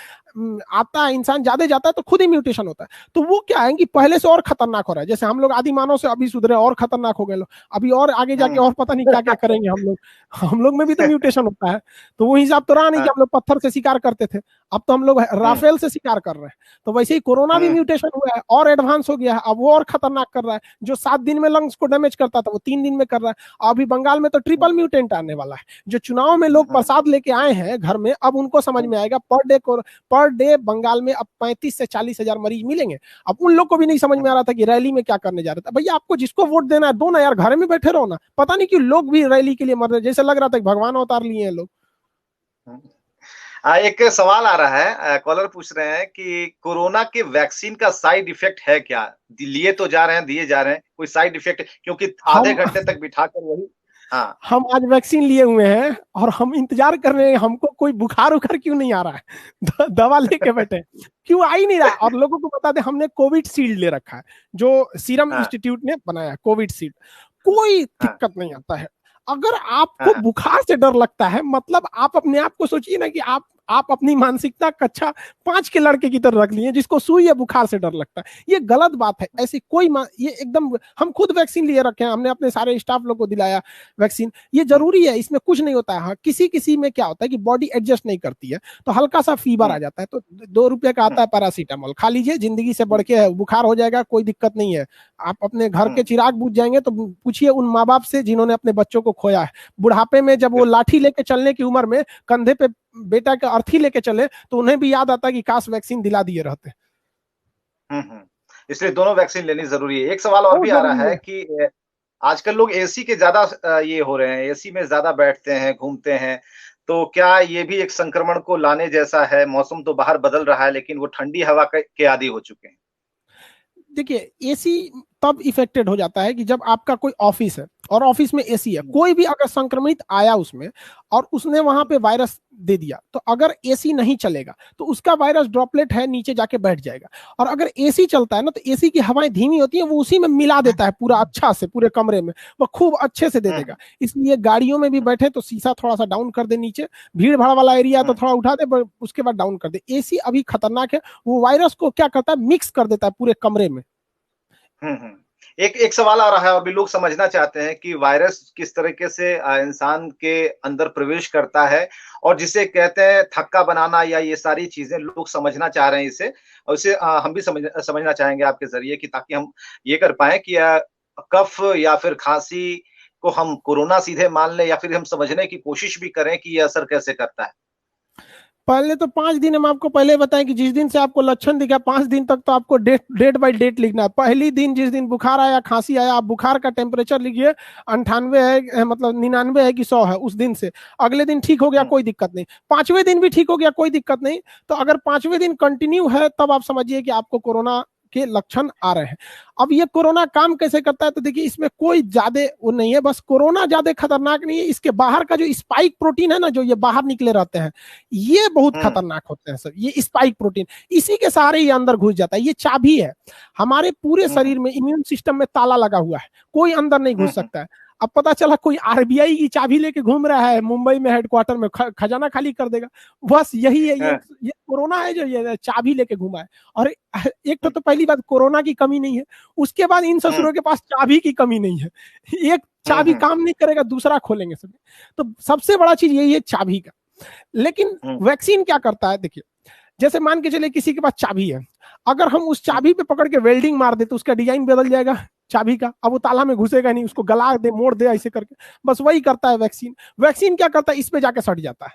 आता है, इंसान ज्यादा जाता है तो खुद ही म्यूटेशन होता है। तो वो क्या है कि पहले से और खतरनाक हो रहा है, जैसे हम लोग आदि मानव से अभी सुधरे और खतरनाक हो गए लोग, अभी और आगे जाके और पता नहीं क्या क्या करेंगे हम लोग में भी तो म्यूटेशन होता है। तो वो हिसाब तो रहा नहीं कि हम लोग पत्थर से शिकार करते थे, अब तो हम लोग राफेल से शिकार कर रहे हैं। तो वैसे ही कोरोना भी म्यूटेशन हुआ है और एडवांस हो गया है, अब वो और खतरनाक कर रहा है। जो 7 दिन में लंग्स को डैमेज करता था वो 3 दिन में कर रहा है। अभी बंगाल में तो ट्रिपल म्यूटेंट आने वाला है। जो चुनाव में लोग प्रसाद लेके आए हैं घर में, अब उनको समझ में आएगा पर डे बंगाल में अब 35 से 40 हजार मरीज मिलेंगे। अब उन लोग को भी नहीं समझ में आ रहा था कि रैली में क्या करने जा रहा था। भैया आपको जिसको वोट देना है दो ना यार, घर में बैठे रहो ना। पता नहीं क्यों लोग भी रैली के लिए मर रहे, जैसे लग रहा था कि भगवान अवतार लिए हैं लोग। एक सवाल आ रहा है, कॉलर पूछ रहे हैं कि कोरोना के वैक्सीन का साइड इफेक्ट है क्या? लिए तो जा रहे हैं, दिए जा रहे हैं, कोई साइड इफेक्ट? क्योंकि आधे घंटे तक बिठाकर वही। हाँ, हम आज वैक्सीन लिए हुए हैं और हम इंतजार कर रहे हैं, हमको कोई बुखार उखार क्यों नहीं आ रहा है। दवा लेके बैठे क्यों आ ही नहीं रहा। और लोगों को बता दें, हमने कोविड शील्ड ले रखा है, जो सीरम इंस्टीट्यूट ने बनाया, कोविड शील्ड। कोई दिक्कत नहीं आता है। अगर आपको बुखार से डर लगता है, मतलब आप अपने आप को सोचिए ना कि आप अपनी मानसिकता कक्षा 5 के लड़के की तरह रख लिए जिसको सुई या बुखार से डर लगता है। ये गलत बात है। ऐसी कोई ये एकदम, हम खुद वैक्सीन लिए रखे हैं, हमने अपने सारे स्टाफ लोग को दिलाया वैक्सीन। ये जरूरी है, इसमें कुछ नहीं होता है। हाँ, किसी किसी में क्या होता है कि बॉडी एडजस्ट नहीं करती है, तो हल्का सा फीवर आ जाता है, तो 2 रुपए का आता है पैरासीटामोल, खा लीजिए, जिंदगी से बढ़ के है, बुखार हो जाएगा, कोई दिक्कत नहीं है। आप अपने घर के चिराग बुझ जाएंगे तो पूछिए उन माँ बाप से जिन्होंने अपने बच्चों को खोया है। बुढ़ापे में जब वो लाठी लेके चलने की उम्र में कंधे पे बेटा का अर्थी लेके चले, तो उन्हें भी याद आता है कि काश वैक्सीन दिला दिए रहते। इसलिए दोनों वैक्सीन लेनी जरूरी है। एक सवाल और भी आ रहा है कि आजकल लोग एसी के ज्यादा ये हो रहे हैं, एसी में ज्यादा बैठते हैं, घूमते हैं, तो क्या ये भी एक संक्रमण को लाने जैसा है? मौसम तो बाहर बदल रहा है, लेकिन वो ठंडी हवा के आदी हो चुके हैं। देखिए, एसी तब इफेक्टेड हो जाता है कि जब आपका कोई ऑफिस है और ऑफिस में एसी है, कोई भी अगर संक्रमित आया उसमें और उसने वहां पे वायरस दे दिया, तो अगर एसी नहीं चलेगा तो उसका वायरस ड्रॉपलेट है नीचे जाके बैठ जाएगा। और अगर एसी चलता है ना, तो एसी की हवाएं धीमी होती है, वो उसी में मिला देता है पूरा अच्छा से, पूरे कमरे में वो खूब अच्छे से दे देगा। इसलिए गाड़ियों में भी बैठे तो शीशा थोड़ा सा डाउन कर दे, नीचे भीड़ भाड़ वाला एरिया तो थोड़ा उठा दे, उसके बाद डाउन कर दे। एसी अभी खतरनाक है, वो वायरस को क्या करता है, मिक्स कर देता है पूरे कमरे में। एक सवाल आ रहा है और भी लोग समझना चाहते हैं कि वायरस किस तरीके से इंसान के अंदर प्रवेश करता है, और जिसे कहते हैं थक्का बनाना, या ये सारी चीजें लोग समझना चाह रहे हैं इसे, और इसे हम भी समझना चाहेंगे आपके जरिए, कि ताकि हम ये कर पाए कि कफ या फिर खांसी को हम कोरोना सीधे मान लें, या फिर हम समझने की कोशिश भी करें कि ये असर कैसे करता है। पहले तो 5 दिन हम आपको पहले बताएं कि जिस दिन से आपको लक्षण दिखा 5 दिन तक तो आपको डेट बाय डेट लिखना है। पहली दिन जिस दिन बुखार आया, खांसी आया, आप बुखार का टेम्परेचर लिखिए 98 है, मतलब 99 है कि 100 है। उस दिन से अगले दिन ठीक हो गया, कोई दिक्कत नहीं। 5वें दिन भी ठीक हो गया, कोई दिक्कत नहीं। तो अगर 5वें दिन कंटिन्यू है, तब आप समझिए कि आपको कोरोना के लक्षण आ रहे हैं। अब ये कोरोना काम कैसे करता है, तो देखिए इसमें कोई ज्यादा वो नहीं है, बस कोरोना ज्यादा खतरनाक नहीं है, इसके बाहर का जो स्पाइक प्रोटीन है ना, जो ये बाहर निकले रहते हैं, ये बहुत खतरनाक होते हैं सर। ये स्पाइक प्रोटीन इसी के सहारे ये अंदर घुस जाता है। ये चाबी है, हमारे पूरे शरीर में इम्यून सिस्टम में ताला लगा हुआ है, कोई अंदर नहीं घुस सकता है। अब पता चला कोई आरबीआई की चाबी लेके घूम रहा है मुंबई में हेडक्वार्टर में, खजाना खाली कर देगा। बस यही है, ये कोरोना है जो ये चाबी लेके घूमा है। और एक तो पहली बात कोरोना की कमी नहीं है, उसके बाद इन ससुरों के पास चाबी की कमी नहीं है। एक चाबी काम नहीं करेगा, दूसरा खोलेंगे सब। तो सबसे बड़ा चीज यही है चाबी का। लेकिन वैक्सीन क्या करता है, देखिए जैसे मान के चले किसी के पास चाबी है, अगर हम उस चाबी पे पकड़ के वेल्डिंग मार दे तो उसका डिजाइन बदल जाएगा चाबी का। अब वो ताला में घुसेगा नहीं, उसको गला दे, मोड़ दे, ऐसे करके। बस वही करता है वैक्सीन। वैक्सीन क्या करता है, इस पे जाके सट जाता है,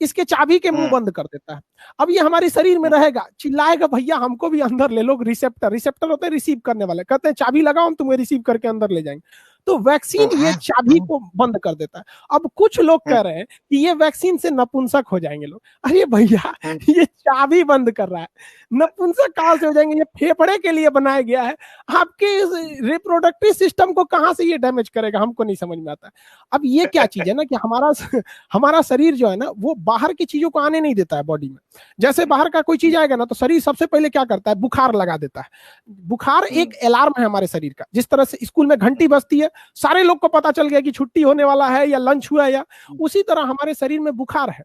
इसके चाबी के मुंह बंद कर देता है। अब ये हमारे शरीर में रहेगा, चिल्लाएगा भैया हमको भी अंदर ले लो। रिसेप्टर होते हैं रिसीव करने वाले, कहते हैं चाबी लगाओ हम तुम्हें रिसीव करके अंदर ले जाएंगे। तो वैक्सीन ये चाबी को बंद कर देता है। अब कुछ लोग कह रहे हैं कि ये वैक्सीन से नपुंसक हो जाएंगे लोग। अरे भैया ये चाबी बंद कर रहा है, नपुंसक कहां से हो जाएंगे? ये फेफड़े के लिए बनाया गया है, आपके रिप्रोडक्टिव सिस्टम को कहां से ये डैमेज करेगा, हमको नहीं समझ में आता है। अब ये क्या चीज है ना कि हमारा शरीर जो है ना, वो बाहर की चीजों को आने नहीं देता है बॉडी में। जैसे बाहर का कोई चीज आएगा ना, तो शरीर सबसे पहले क्या करता है, बुखार लगा देता है। बुखार एक अलार्म है हमारे शरीर का। जिस तरह से स्कूल में घंटी बजती है सारे लोग को पता चल गया कि छुट्टी होने वाला है या लंच हुआ या उसी तरह हमारे शरीर में बुखार है।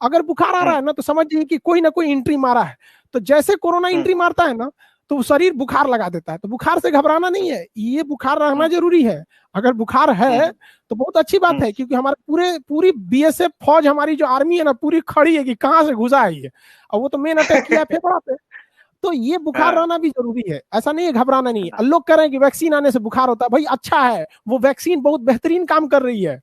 अगर बुखार आ रहा है ना तो समझिए कि कोई ना कोई एंट्री मारा है। तो जैसे कोरोना एंट्री मारता है ना तो शरीर बुखार लगा देता है। तो बुखार से घबराना नहीं है, ये बुखार रहना जरूरी है। अगर बुखार है तो बहुत अच्छी बात है, क्योंकि हमारे पूरी बीएसएफ फौज हमारी जो आर्मी है ना पूरी खड़ी है कि कहां से घुसा है ये, और वो तो मेन अटैक किया फेफड़ा पे। तो ये बुखार रहना भी जरूरी है, ऐसा नहीं है घबराना नहीं है। लोग कह रहे हैं कि वैक्सीन आने से बुखार होता है, भाई अच्छा है, वो वैक्सीन बहुत बेहतरीन काम कर रही है।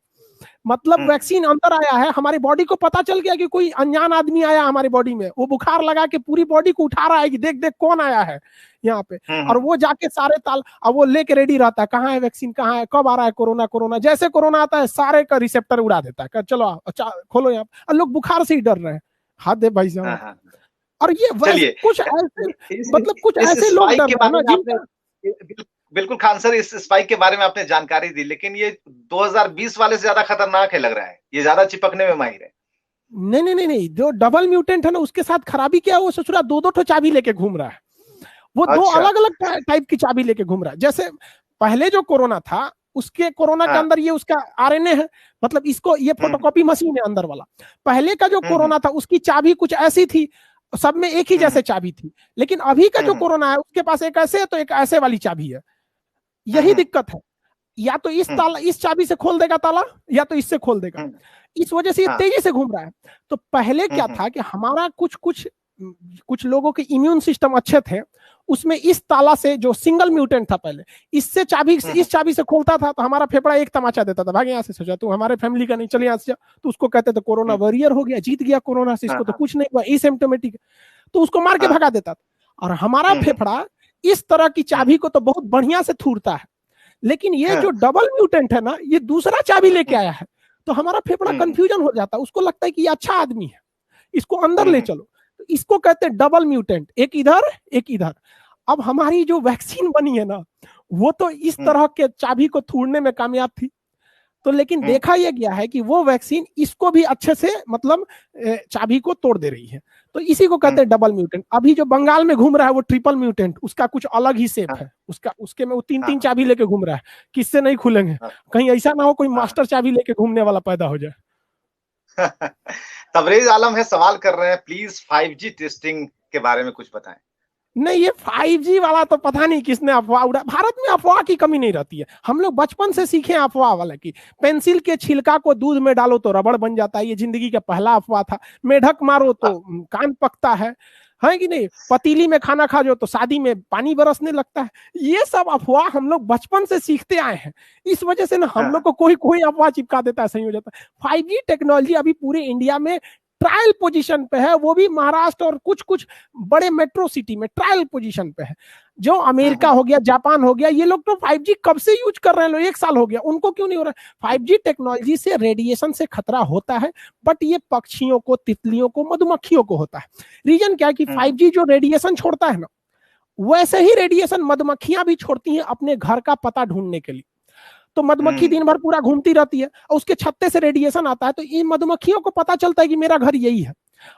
मतलब वैक्सीन अंदर आया है, हमारी बॉडी को पता चल गया कि कोई अनजान आदमी आया हमारी बॉडी में, वो बुखार लगा के पूरी बॉडी को उठा रहा है कि देख देख कौन आया है यहाँ पे। और वो जाके सारे ताल अब वो लेके रेडी रहता है, कहाँ है वैक्सीन, कहाँ है, कब आ रहा है कोरोना। कोरोना जैसे कोरोना आता है सारे का रिसेप्टर उड़ा देता है, चलो अच्छा खोलो यहाँ। और लोग बुखार से ही डर रहे हैं, हाथ दे भाई साहब। और ये कुछ ऐसे मतलब कुछ ऐसे लोग डर रहे हैं ना। बिल्कुल खान सर, इस स्पाइक के बारे में आपने जानकारी दी, लेकिन ये 2020 वाले से ज्यादा खतरनाक है लग रहा है, ये ज्यादा चिपकने में माहिर है। नहीं, जो डबल म्यूटेंट है ना उसके साथ खराबी क्या है, वो ससुरा दो ठो चाबी लेके घूम रहा है। वो दो अलग अलग टाइप की चाबी लेके घूम रहा है। जैसे पहले जो कोरोना था उसके कोरोना के अंदर ये उसका आरएनए है, मतलब इसको ये फोटोकॉपी मशीन है अंदर वाला। पहले का जो कोरोना था उसकी चाबी कुछ ऐसी थी, सब में एक ही जैसे चाबी थी। लेकिन अभी का जो कोरोना है उसके पास एक ऐसे तो एक ऐसे वाली चाबी है। यही दिक्कत है, या तो इस चाबी से खोल देगा ताला, या तो इससे खोल देगा। इस वजह से ये तेजी से घूम रहा है। तो पहले क्या था कि हमारा कुछ लोगों के इम्यून सिस्टम अच्छे थे, उसमें इस ताला से जो सिंगल म्यूटेंट था पहले, इससे इस चाबी से खोलता था तो हमारा फेफड़ा एक तमाचा देता था, भाग यहाँ से, सोचा तू हमारे फैमिली का नहीं, चल यहाँ से। तो उसको कहते थे कोरोना वॉरियर हो गया, जीत गया कोरोना से, इसको तो कुछ नहीं हुआ, एसिम्प्टोमेटिक। तो उसको मार के भगा देता था। और हमारा फेफड़ा इस तरह की चाबी को तो बहुत बढ़िया से थूरता है, लेकिन ये जो डबल म्यूटेंट है ना, ये दूसरा चाबी लेके आया है। तो हमारा फेफड़ा कंफ्यूजन हो जाता है, उसको लगता है कि ये अच्छा आदमी है, इसको अंदर ले चलो। तो इसको कहते हैं डबल म्यूटेंट, एक इधर एक इधर। अब हमारी जो वैक्सीन बनी है ना, वो तो इस तरह के चाबी को थूरने में कामयाब थी। तो लेकिन देखा यह गया है कि वो वैक्सीन इसको भी अच्छे से मतलब चाबी को तोड़ दे रही है। तो इसी को कहते हैं डबल म्यूटेंट। अभी जो बंगाल में घूम रहा है वो ट्रिपल म्यूटेंट, उसका कुछ अलग ही शेप है, उसके में वो तीन चाबी लेके घूम रहा है, किससे नहीं खुलेंगे। कहीं ऐसा ना हो कोई मास्टर चाबी लेके घूमने वाला पैदा हो जाए। तबरेज आलम है, सवाल कर रहे हैं, प्लीज 5G टेस्टिंग के बारे में कुछ बताएं। नहीं, ये 5G वाला तो पता नहीं किसने अफवाह उड़ा। भारत में अफवाह की कमी नहीं रहती है, हम लोग बचपन से सीखे अफवाह वाला की। पेंसिल के छिलका को दूध में डालो तो रबड़ बन जाता है, ये जिंदगी का पहला अफवाह था। मेढक मारो तो कान पकता है कि नहीं। पतीली में खाना खा जो तो शादी में पानी बरसने लगता है। ये सब अफवाह हम लोग बचपन से सीखते आए हैं, इस वजह से ना हम लोग को कोई अफवाह चिपका देता है, सही हो जाता है। 5G टेक्नोलॉजी अभी पूरे इंडिया में ट्रायल पोजीशन पे है, वो भी महाराष्ट्र और कुछ बड़े मेट्रो सिटी में ट्रायल पोजीशन पे है। जो अमेरिका हो गया, जापान हो गया, ये लोग तो 5G कब से यूज कर रहे हैं, लोग 1 साल हो गया, उनको क्यों नहीं हो रहा है। 5G टेक्नोलॉजी से रेडिएशन से खतरा होता है, बट ये पक्षियों को, तितलियों को, मधुमक्खियों को होता है। रीजन क्या है कि 5G जो रेडिएशन छोड़ता है ना, वैसे ही रेडिएशन मधुमक्खियां भी छोड़ती हैं अपने घर का पता ढूंढने के लिए। तो मधुमक्खी दिन भर पूरा घूमती रहती है और उसके छत्ते से रेडिएशन आता है, तो इन मधुमक्खियों को पता चलता है कि मेरा घर यही है।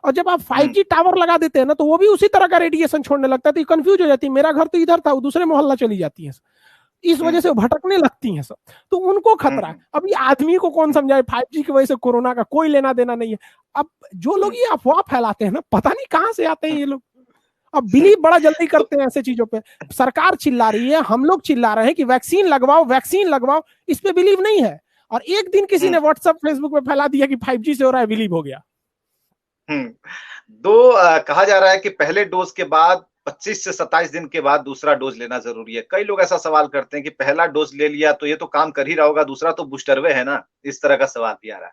और जब आप 5G टावर लगा देते हैं ना, तो वो भी उसी तरह का रेडिएशन छोड़ने लगता है, तो ये कंफ्यूज हो जाती है, मेरा घर तो इधर था, वो दूसरे मोहल्ला चली जाती है। इस वजह से वो भटकने लगती हैं सब, तो उनको खतरा है। अब ये आदमी को कौन समझाए, 5G की वजह से कोरोना का कोई लेना देना नहीं है। अब जो लोग ये अफवाह फैलाते हैं ना, पता नहीं कहां से आते हैं ये लोग। अब बिलीव बड़ा जल्दी करते हैं ऐसे चीजों पे। सरकार चिल्ला रही है, हम लोग चिल्ला रहे हैं कि वैक्सीन लगवाओ, वैक्सीन लगवाओ, इस पे बिलीव नहीं है। और एक दिन किसी ने व्हाट्सएप फेसबुक पे फैला दिया कि 5G से हो रहा है, बिलीव हो गया। कहा जा रहा है कि पहले डोज के बाद 25 से 27 दिन के बाद दूसरा डोज लेना जरूरी है। कई लोग ऐसा सवाल करते हैं कि पहला डोज ले लिया तो ये तो काम कर ही रहा होगा, दूसरा तो बूस्टरवे है ना, इस तरह का सवाल भी आ रहा है।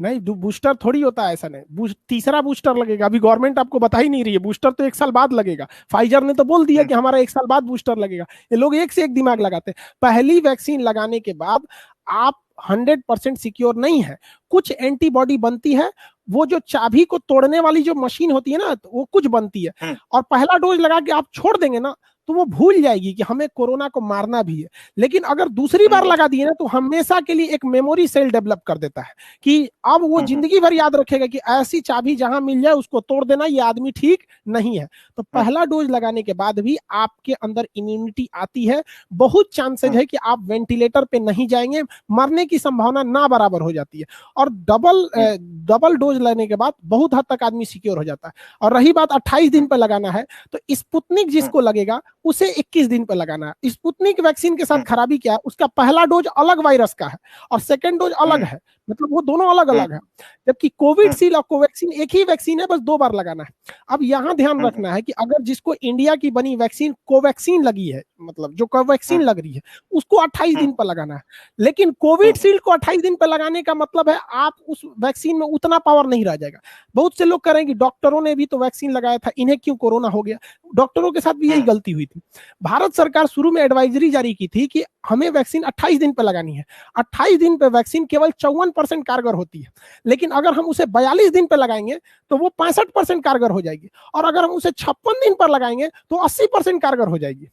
नहीं, बूस्टर थोड़ी होता है, ऐसा नहीं। तीसरा बूस्टर लगेगा, अभी गवर्नमेंट आपको बता ही नहीं रही है, बूस्टर तो 1 साल बाद लगेगा। फाइजर ने तो बोल दिया कि हमारा 1 साल बाद बूस्टर लगेगा। ये लोग एक से एक दिमाग लगाते हैं। पहली वैक्सीन लगाने के बाद आप 100% सिक्योर नहीं है, कुछ एंटीबॉडी बनती है, वो जो चाबी को तोड़ने वाली जो मशीन होती है ना, वो कुछ बनती है। और पहला डोज लगा के आप छोड़ देंगे ना, तो वो भूल जाएगी कि हमें कोरोना को मारना भी है। लेकिन अगर दूसरी बार लगा दिए ना तो हमेशा के लिए एक मेमोरी सेल डेवलप कर देता है कि अब वो जिंदगी भर याद रखेगा कि ऐसी चाबी जहां मिल जाए उसको तोड़ देना, ये आदमी ठीक नहीं है। तो पहला डोज लगाने के बाद भी आपके अंदर इम्यूनिटी आती है, बहुत चांसेज है कि आप वेंटिलेटर पे नहीं जाएंगे, मरने की संभावना ना बराबर हो जाती है। और डबल डोज लेने के बाद बहुत हद तक आदमी सिक्योर हो जाता है। और रही बात 28 दिन पर लगाना है, तो स्पुतनिक जिसको लगेगा उसे 21 दिन पर लगाना है। स्पुतनिक वैक्सीन के साथ खराबी क्या है, उसका पहला डोज अलग वायरस का है और सेकंड डोज अलग है, मतलब वो दोनों अलग अलग है। जबकि कोविडशील्ड और कोवैक्सीन एक ही वैक्सीन है, बस 2 बार लगाना है। अब यहां ध्यान रखना है कि अगर जिसको इंडिया की बनी वैक्सीन कोवैक्सीन लगी है, मतलब जो कोवैक्सीन लग रही है, उसको 28 दिन पर लगाना है। लेकिन कोविडशील्ड को 28 दिन पर लगाने का मतलब है आप उस वैक्सीन में उतना पावर नहीं रह जाएगा। बहुत से लोग कह रहे हैं कि डॉक्टरों ने भी तो वैक्सीन लगाया था, इन्हें क्यों कोरोना हो गया। डॉक्टरों के साथ भी यही गलती हुई थी। भारत सरकार शुरू में एडवाइजरी जारी की थी कि हमें वैक्सीन 28 दिन पर लगानी है। 28 दिन पर वैक्सीन केवल 54% कारगर होती है, लेकिन अगर हम उसे 42 दिन पर लगाएंगे तो वो 65% कारगर हो जाएगी, और अगर हम उसे 56 दिन पर लगाएंगे तो 80% कारगर हो जाएगी।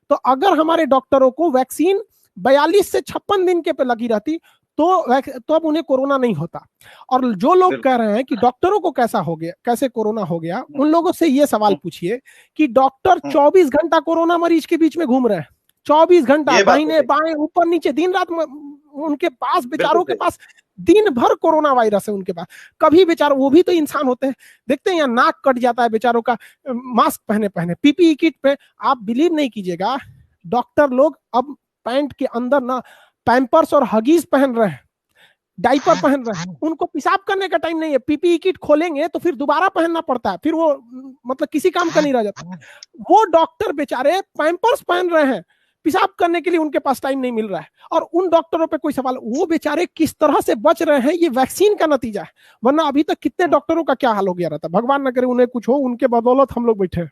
तो अगर हमारे डॉक्टरों को वैक्सीन 42 से 56 दिन के पे लगी रहती तो अब उन्हें कोरोना नहीं होता। और जो लोग कह रहे हैं कि डॉक्टरों को कैसा हो गया, कैसे कोरोना हो गया, उन लोगों से ये सवाल पूछिए कि डॉक्टर 24 घंटा कोरोना मरीज के बीच में घूम रहे हैं, 24 घंटा दाहिने बाएं ऊपर नीचे दिन रात उनके पास, बेचारों के पास दिन भर कोरोना वायरस है उनके पास। कभी बेचारों, वो भी तो इंसान होते हैं, देखते हैं यहाँ नाक कट जाता है बेचारों का, मास्क पहने पहने पीपीई किट पे। आप बिलीव नहीं कीजिएगा, डॉक्टर लोग अब पैंट के अंदर ना पैंपर्स और हगीज पहन रहे हैं, डाइपर पहन रहे हैं। उनको पेशाब करने का टाइम नहीं है, पीपीई किट खोलेंगे तो फिर दोबारा पहनना पड़ता है, फिर वो मतलब किसी काम का नहीं रह जाता। वो डॉक्टर बेचारे पैंपर्स पहन रहे हैं, पेशाब करने के लिए उनके पास टाइम नहीं मिल रहा है। और उन डॉक्टरों पे कोई सवाल, वो बेचारे किस तरह से बच रहे हैं, ये वैक्सीन का नतीजा है। वरना अभी तक कितने डॉक्टरों का क्या हाल हो गया रहता। भगवान न करे उन्हें कुछ हो, उनके बदौलत हम लोग बैठे हैं।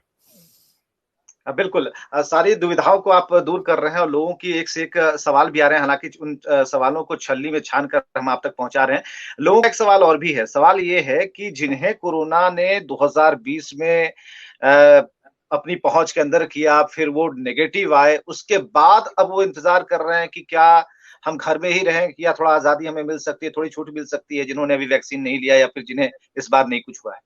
बिल्कुल, सारी दुविधाओं को आप दूर कर रहे हैं और लोगों की एक से एक सवाल भी आ रहे हैं, हालाँकि उन सवालों को छलनी में छान कर हम आप तक पहुँचा रहे हैं। लोगों का एक सवाल और भी है, सवाल ये है कि जिन्हें कोरोना ने 2020 में अपनी पहुँच के अंदर किया, फिर वो नेगेटिव आए, उसके बाद अब वो इंतज़ार कर रहे हैं कि क्या हम घर में ही रहें या थोड़ा आज़ादी हमें मिल सकती है, थोड़ी छूट मिल सकती है, जिन्होंने अभी वैक्सीन नहीं लिया या फिर जिन्हें इस बार नहीं कुछ हुआ है।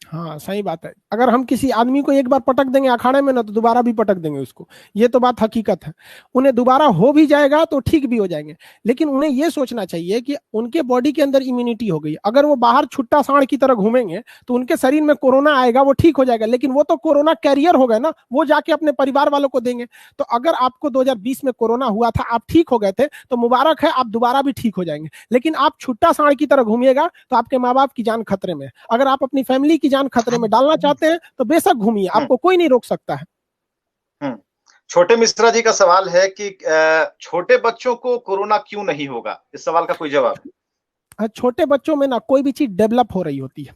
हाँ सही बात है। अगर हम किसी आदमी को एक बार पटक देंगे अखाड़े में ना, तो दोबारा भी पटक देंगे उसको, ये तो बात हकीकत है। उन्हें दोबारा हो भी जाएगा तो ठीक भी हो जाएंगे, लेकिन उन्हें यह सोचना चाहिए कि उनके बॉडी के अंदर इम्यूनिटी हो गई। अगर वो बाहर छुट्टा सांड की तरह घूमेंगे तो उनके शरीर में कोरोना आएगा, वो ठीक हो जाएगा, लेकिन वो तो कोरोना कैरियर हो गए ना, वो जाके अपने परिवार वालों को देंगे। तो अगर आपको 2020 में कोरोना हुआ था, आप ठीक हो गए थे, तो मुबारक है, आप दोबारा भी ठीक हो जाएंगे। लेकिन आप छुट्टा सांड की तरह घूमिएगा तो आपके माँ बाप की जान खतरे में। अगर आप अपनी फैमिली की जान खतरे में डालना चाहते हैं तो बेशक घूमिए, आपको कोई नहीं रोक सकता है। छोटे मिश्रा जी का सवाल है कि छोटे बच्चों को कोरोना क्यों नहीं होगा, इस सवाल का कोई जवाब? छोटे बच्चों में ना कोई भी चीज डेवलप हो रही होती है,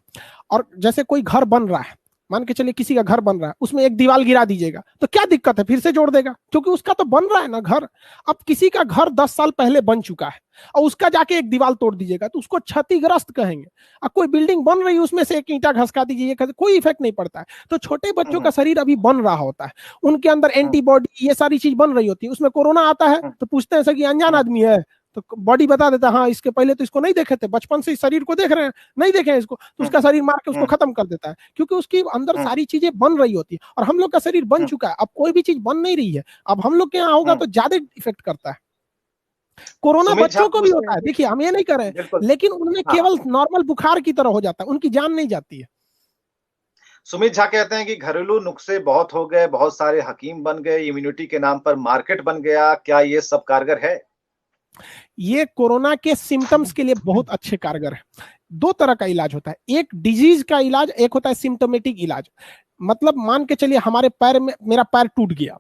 और जैसे कोई घर बन रहा है, मान के चलिए किसी का घर बन रहा है, उसमें एक दीवार गिरा दीजिएगा तो क्या दिक्कत है, फिर से जोड़ देगा, क्योंकि उसका तो बन रहा है ना घर। अब किसी का घर 10 साल पहले बन चुका है और उसका जाके एक दीवार तोड़ दीजिएगा तो उसको क्षतिग्रस्त कहेंगे। अब कोई बिल्डिंग बन रही है, उसमें से एक ईंटा घसका दीजिए, कोई इफेक्ट नहीं पड़ता है। तो छोटे बच्चों का शरीर अभी बन रहा होता है, उनके अंदर एंटीबॉडी, ये सारी चीज बन रही होती है। उसमें कोरोना आता है तो पूछते हैं सर कि अनजान आदमी है, तो बॉडी बता देता है हाँ इसके पहले तो इसको नहीं देखे थे, बचपन से इस शरीर को देख रहे हैं, नहीं देखे हैं इसको, तो उसका शरीर मार के उसको खत्म कर देता है, क्योंकि उसकी अंदर सारी चीजें बन रही होती है। और हम लोग का शरीर बन चुका है, अब कोई भी चीज बन नहीं रही है। अब हम लोग के यहाँ होगा तो ज्यादा इफेक्ट करता है। कोरोना बच्चों को भी होता है, देखिए हम ये नहीं कर रहे हैं, लेकिन उनमें केवल नॉर्मल बुखार की तरह हो जाता है, उनकी जान नहीं जाती है। सुमित झा कहते हैं कि घरेलू नुस्खे बहुत हो गए, बहुत सारे हकीम बन गए, इम्यूनिटी के नाम पर मार्केट बन गया, क्या ये सब कारगर है? ये कोरोना के सिम्टम्स के लिए बहुत अच्छे कारगर है। 2 तरह का इलाज होता है, एक डिजीज का इलाज, एक होता है सिम्टोमेटिक इलाज। मतलब मान के चलिए हमारे पैर में, मेरा पैर टूट गया,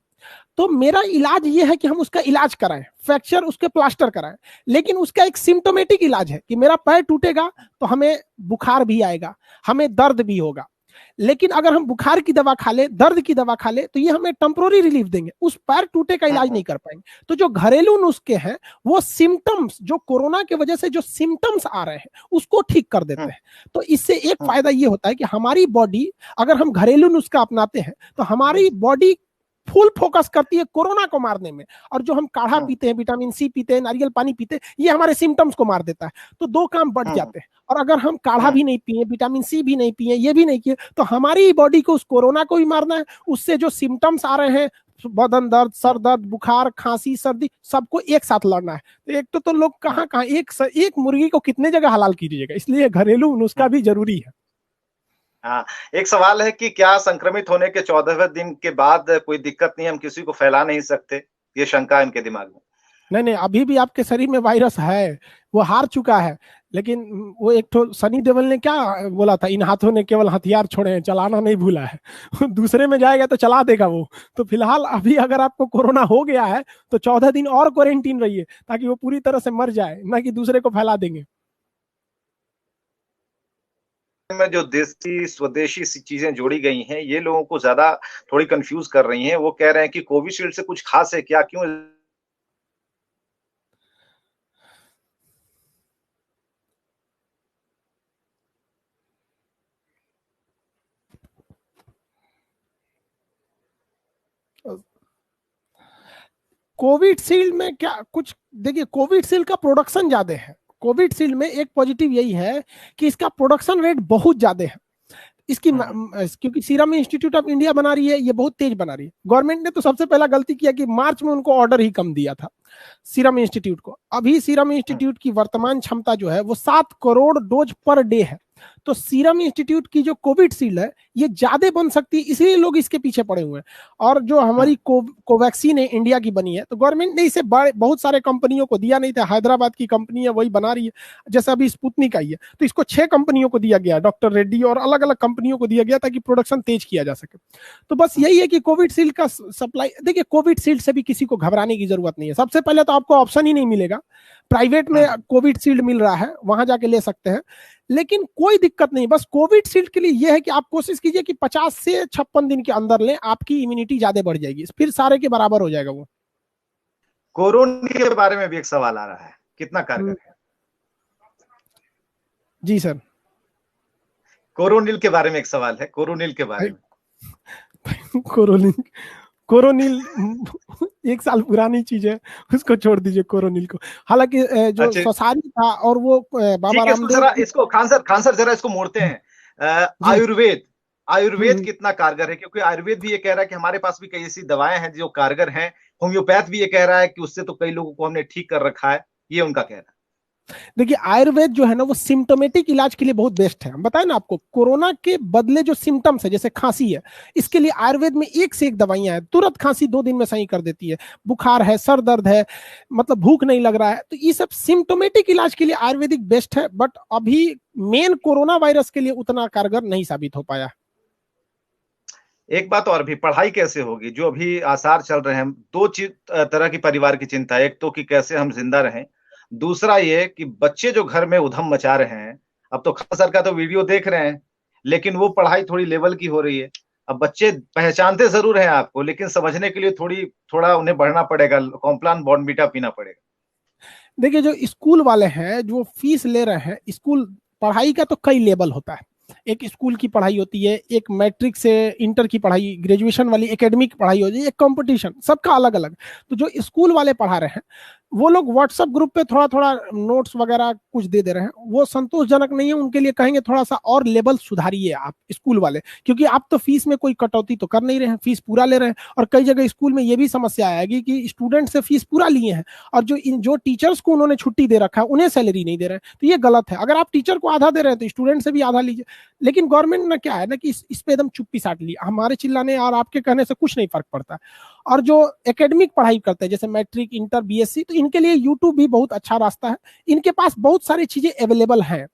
तो मेरा इलाज ये है कि हम उसका इलाज कराएं, फ्रैक्चर उसके प्लास्टर कराएं। लेकिन उसका एक सिम्टोमेटिक इलाज है कि मेरा पैर टूटेगा तो हमें बुखार भी आएगा, हमें दर्द भी होगा। लेकिन अगर हम बुखार की दवा खा ले, दर्द की दवा खा ले, तो ये हमें टेम्पोररी रिलीफ देंगे, उस पैर टूटे का इलाज नहीं कर पाएंगे। तो जो घरेलू नुस्खे हैं वो सिम्टम्स, जो कोरोना की वजह से जो सिम्टम्स आ रहे हैं उसको ठीक कर देते हैं। तो इससे एक फायदा ये होता है कि हमारी बॉडी, अगर हम घरेलू नुस्खा अपनाते हैं तो हमारी बॉडी फुल फोकस करती है कोरोना को मारने में, और जो हम काढ़ा पीते हैं, विटामिन सी पीते हैं, नारियल पानी पीते हैं, ये हमारे सिम्टम्स को मार देता है। तो दो काम बढ़ जाते हैं। और अगर हम काढ़ा भी नहीं पिए, विटामिन सी भी नहीं पिए, ये भी नहीं किए, तो हमारी बॉडी को उस कोरोना को भी मारना है, उससे जो सिम्टम्स आ रहे हैं, बदन दर्द, सर दर्द, बुखार, खांसी, सर्दी, सबको एक साथ लड़ना है। तो एक तो लोग कहाँ कहाँ एक मुर्गी को कितने जगह हलाल कीजिएगा, इसलिए घरेलू नुस्खा भी जरूरी है। हाँ, एक सवाल है कि क्या संक्रमित होने के 14वें दिन के बाद कोई दिक्कत नहीं, हम किसी को फैला नहीं सकते? ये शंका है इनके दिमाग में। नहीं, अभी भी आपके शरीर में वायरस है, वो हार चुका है। लेकिन वो एक तो सनी देओल ने क्या बोला था, इन हाथों ने केवल हथियार छोड़े हैं, चलाना नहीं भूला है। दूसरे में जाएगा तो चला देगा वो। तो फिलहाल अभी अगर आपको कोरोना हो गया है तो 14 दिन और क्वारंटीन रहिए, ताकि वो पूरी तरह से मर जाए, ना कि दूसरे को फैला देंगे। में जो देसी स्वदेशी चीजें जोड़ी गई हैं, ये लोगों को ज्यादा थोड़ी कंफ्यूज कर रही हैं। वो कह रहे हैं कि कोविशील्ड से कुछ खास है क्या, क्यों? कोविशील्ड में क्या कुछ, देखिए कोविशील्ड का प्रोडक्शन ज्यादा है। कोविशील्ड में एक पॉजिटिव यही है कि इसका प्रोडक्शन रेट बहुत ज्यादा है। इसकी क्योंकि सीरम इंस्टीट्यूट ऑफ इंडिया बना रही है, ये बहुत तेज बना रही है। गवर्नमेंट ने तो सबसे पहला गलती किया कि मार्च में उनको ऑर्डर ही कम दिया था सीरम इंस्टीट्यूट को। अभी सीरम इंस्टीट्यूट की वर्तमान क्षमता जो है वो 7 करोड़ डोज पर डे है। तो सीरम इंस्टीट्यूट की जो कोविशील्ड है ये ज्यादा बन सकती है, इसलिए लोग इसके पीछे पड़े हुए हैं। और जो हमारी कोवैक्सीन है, इंडिया की बनी है, तो गवर्नमेंट ने इसे बहुत सारे कंपनियों को दिया नहीं था। हैदराबाद की कंपनी है, वही बना रही है। जैसे अभी स्पुतनिक आई है, तो इसको 6 कंपनियों को दिया गया, डॉक्टर रेड्डी और अलग अलग कंपनियों को दिया गया, ताकि प्रोडक्शन तेज किया जा सके। तो बस यही है कि कोविशील्ड का सप्लाई, देखिए कोविशील्ड से भी किसी को घबराने की जरूरत नहीं है। सबसे पहले तो आपको ऑप्शन ही नहीं मिलेगा, प्राइवेट में कोविशील्ड मिल रहा है, वहां जाके ले सकते हैं, लेकिन कोई दिक्कत नहीं। बस कोविशील्ड के लिए यह है कि आप कोशिश कीजिए कि 50 से 56 दिन के अंदर लें, आपकी इम्यूनिटी ज्यादा बढ़ जाएगी, फिर सारे के बराबर हो जाएगा वो। कोरोना के बारे में भी एक सवाल आ रहा है, कितना कारगर है? जी सर, कोरोनिल के बारे में एक सवाल है, कोरोनिल के बारे में। कोरोनिल 1 साल पुरानी चीज है, उसको छोड़ दीजिए कोरोनिल को। हालांकि जो ससारी था और वो बाबा रामदेव, इसको खान सर जरा इसको मोड़ते हैं। आयुर्वेद कितना कारगर है? क्योंकि आयुर्वेद भी ये कह रहा है कि हमारे पास भी कई ऐसी दवाएं हैं जो कारगर हैं। होम्योपैथ भी ये कह रहा है कि उससे तो कई लोगों को हमने ठीक कर रखा है, ये उनका कहना है। देखिए आयुर्वेद जो है ना वो सिम्टोमेटिक इलाज के लिए बहुत बेस्ट है। हम बताएं ना आपको, कोरोना के बदले जो सिम्टम्स है, जैसे खांसी है, इसके लिए आयुर्वेद में एक से एक दवाइयां हैं, तुरंत खांसी 2 दिन में सही कर देती है। बुखार है, सर दर्द है, मतलब भूख नहीं लग रहा है, तो ये सब सिम्टोमेटिक इलाज के लिए आयुर्वेदिक बेस्ट है। बट अभी मेन कोरोना वायरस के लिए उतना कारगर नहीं साबित हो पाया। एक बात और भी, पढ़ाई कैसे होगी? जो अभी आसार चल रहे हैं, 2 तरह की परिवार की चिंता है। एक तो कि कैसे हम जिंदा रहें, दूसरा ये कि बच्चे जो घर में उधम मचा रहे हैं, अब तो खास सर का तो वीडियो देख रहे हैं, लेकिन वो पढ़ाई थोड़ी लेवल की हो रही है। अब बच्चे पहचानते जरूर हैं आपको, लेकिन समझने के लिए थोड़ा उन्हें बढ़ना पड़ेगा, कॉम्प्लान बॉर्नवीटा पीना पड़ेगा। देखिए जो स्कूल वाले हैं जो फीस ले रहे हैं, स्कूल पढ़ाई का तो कई लेवल होता है। एक स्कूल की पढ़ाई होती है, एक मैट्रिक से इंटर की पढ़ाई, ग्रेजुएशन वाली एकेडमिक पढ़ाई होती है, एक कंपटीशन, सबका अलग अलग। तो जो स्कूल वाले पढ़ा रहे हैं वो लोग व्हाट्सएप ग्रुप पे थोड़ा थोड़ा नोट्स वगैरह कुछ दे रहे हैं, वो संतोषजनक नहीं है। उनके लिए कहेंगे थोड़ा सा और लेवल सुधारिए आप स्कूल वाले, क्योंकि आप तो फीस में कोई कटौती तो कर नहीं रहे हैं, फीस पूरा ले रहे हैं। और कई जगह स्कूल में ये भी समस्या आएगी कि स्टूडेंट से फीस पूरा लिए हैं और जो टीचर्स को उन्होंने छुट्टी दे रखा है उन्हें सैलरी नहीं दे रहे हैं, तो ये गलत है। अगर आप टीचर को आधा दे रहे हैं तो स्टूडेंट से भी आधा लीजिए। लेकिन गवर्नमेंट ने क्या है ना कि इस पे एकदम चुप्पी साट ली, हमारे चिल्लाने और आपके कहने से कुछ नहीं फर्क पड़ता। और जो एकेडमिक पढ़ाई करते हैं जैसे मैट्रिक, इंटर, बीएससी, तो इनके लिए यूट्यूब भी बहुत अच्छा रास्ता है, इनके पास बहुत सारी चीजें अवेलेबल हैं।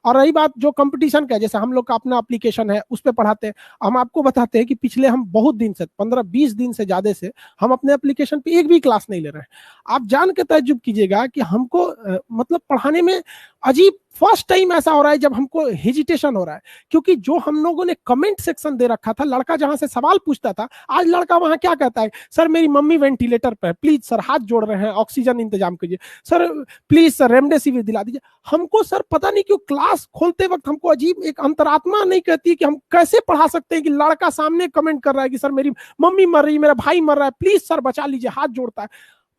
और रही बात जो कंपटीशन का, जैसे हम लोग का अपना एप्लीकेशन है, उस पर पढ़ाते हैं। हम आपको बताते हैं कि पिछले हम बहुत दिन से 15-20 दिन से ज्यादा से हम अपने एप्लीकेशन पे एक भी क्लास नहीं ले रहे हैं। आप जान के ताज्जुब कीजिएगा कि हमको मतलब पढ़ाने में अजीब, फर्स्ट टाइम ऐसा हो रहा है जब हमको हेजिटेशन हो रहा है, क्योंकि जो हम लोगों ने कमेंट सेक्शन दे रखा था, लड़का जहां से सवाल पूछता था, आज लड़का वहां क्या कहता है, सर मेरी मम्मी वेंटिलेटर पे है, प्लीज सर हाथ जोड़ रहे हैं, ऑक्सीजन इंतजाम कीजिए सर, प्लीज सर रेमडेसिविर दिला दीजिए। हमको सर पता नहीं क्यों क्लास खोलते वक्त हमको अजीब एक अंतरात्मा नहीं कहती कि हम कैसे पढ़ा सकते हैं कि लड़का सामने कमेंट कर रहा है कि सर मेरी मम्मी मर रही है, मेरा भाई मर रहा है, प्लीज सर बचा लीजिए, हाथ जोड़ता है।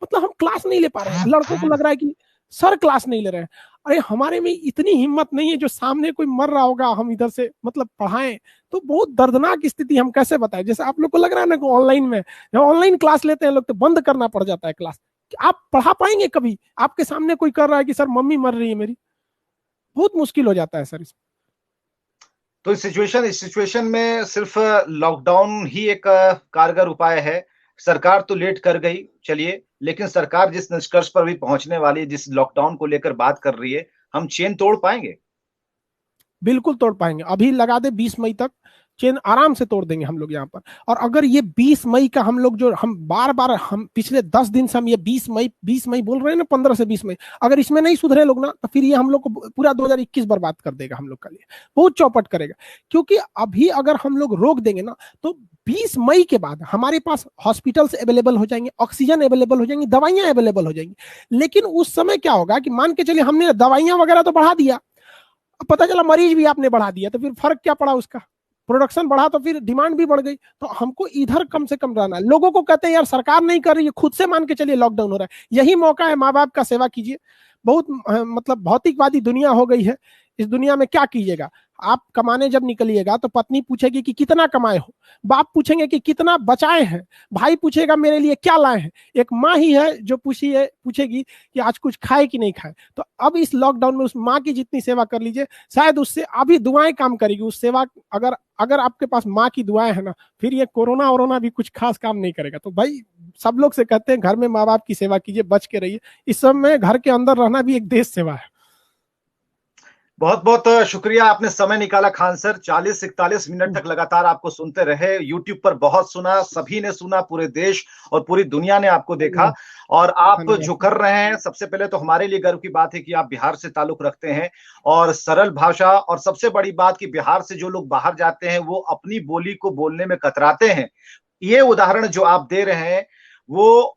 मतलब हम क्लास नहीं ले पा रहे हैं, लड़कों को लग रहा है कि सर क्लास नहीं ले रहे हैं। अरे हमारे में इतनी हिम्मत नहीं है, जो सामने कोई मर रहा होगा हम इधर से मतलब पढ़ाएं, तो बहुत दर्दनाक स्थिति, हम कैसे बताएं। जैसे आप लोग को लग रहा है ना कि ऑनलाइन में, ऑनलाइन क्लास लेते हैं लोग तो बंद करना पड़ जाता है क्लास, आप पढ़ा पाएंगे कभी, आपके सामने कोई कर रहा है कि सर मम्मी मर रही है मेरी, बहुत मुश्किल हो जाता है सर इसमें। तो इस सिचुएशन में सिर्फ लॉकडाउन ही एक कारगर उपाय है। सरकार तो लेट कर गई, चलिए, लेकिन सरकार जिस निष्कर्ष पर भी पहुंचने वाली है, जिस लॉकडाउन को लेकर बात कर रही है, हम चेन तोड़ पाएंगे? बिल्कुल तोड़ पाएंगे, अभी लगा दे 20 मई तक चेन आराम से तोड़ देंगे हम लोग यहाँ पर। और अगर ये 20 मई का हम लोग जो हम बार बार हम पिछले 10 दिन से हम ये 20 मई बोल रहे हैं ना, 15 से 20 मई, अगर इसमें नहीं सुधरे लोग ना, तो फिर ये हम लोग को पूरा 2021 बर्बाद कर देगा हम लोग का लिए, बहुत चौपट करेगा। क्योंकि अभी अगर हम लोग रोक देंगे ना, तो 20 मई के बाद हमारे पास हॉस्पिटल्स अवेलेबल हो जाएंगे, ऑक्सीजन अवेलेबल हो जाएंगी, दवाइयां अवेलेबल हो जाएंगी। लेकिन उस समय क्या होगा कि मान के चलिए हमने दवाइयां वगैरह तो बढ़ा दिया, पता चला मरीज भी आपने बढ़ा दिया, तो फिर फर्क क्या पड़ा, उसका प्रोडक्शन बढ़ा तो फिर डिमांड भी बढ़ गई। तो हमको इधर कम से कम रहना है। लोगों को कहते हैं यार सरकार नहीं कर रही है, खुद से मान के चलिए लॉकडाउन हो रहा है, यही मौका है, माँ बाप का सेवा कीजिए। बहुत मतलब भौतिकवादी दुनिया हो गई है, इस दुनिया में क्या कीजिएगा। आप कमाने जब निकलिएगा तो पत्नी पूछेगी कि कितना कमाए हो, बाप पूछेंगे कि कितना बचाए हैं, भाई पूछेगा मेरे लिए क्या लाए हैं, एक माँ ही है जो पूछेगी कि आज कुछ खाए कि नहीं खाए। तो अब इस लॉकडाउन में उस माँ की जितनी सेवा कर लीजिए, शायद उससे अभी दुआएं काम करेगी उस सेवा। अगर अगर आपके पास माँ की दुआएं है ना, फिर ये कोरोना वोरोना भी कुछ खास काम नहीं करेगा। तो भाई सब लोग से कहते हैं घर में माँ बाप की सेवा कीजिए, बच के रहिए, इस समय घर के अंदर रहना भी एक देश सेवा है। बहुत बहुत शुक्रिया, आपने समय निकाला खान सर। 40-41 मिनट तक लगातार आपको सुनते रहे, यूट्यूब पर बहुत सुना, सभी ने सुना, पूरे देश और पूरी दुनिया ने आपको देखा। और आप जो कर रहे हैं, सबसे पहले तो हमारे लिए गर्व की बात है कि आप बिहार से ताल्लुक रखते हैं और सरल भाषा, और सबसे बड़ी बात कि बिहार से जो लोग बाहर जाते हैं वो अपनी बोली को बोलने में कतराते हैं। ये उदाहरण जो आप दे रहे हैं वो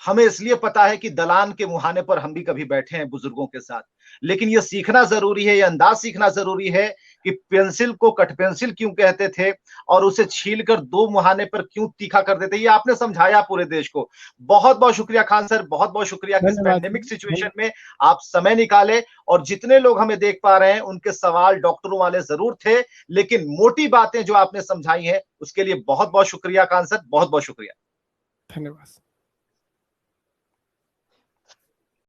हमें इसलिए पता है कि दलान के मुहाने पर हम भी कभी बैठे हैं बुजुर्गों के साथ, लेकिन यह सीखना जरूरी है, यह अंदाज सीखना जरूरी है कि पेंसिल को कट पेंसिल क्यों कहते थे और उसे छीलकर दो मुहाने पर क्यों तीखा कर देते। ये आपने समझाया पूरे देश को। बहुत बहुत शुक्रिया खान सर, बहुत बहुत शुक्रिया कि इस पैंडेमिक सिचुएशन में आप समय निकाले। और जितने लोग हमें देख पा रहे हैं उनके सवाल डॉक्टरों वाले जरूर थे, लेकिन मोटी बातें जो आपने समझाई हैं उसके लिए बहुत बहुत शुक्रिया खान सर, बहुत बहुत शुक्रिया। धन्यवाद।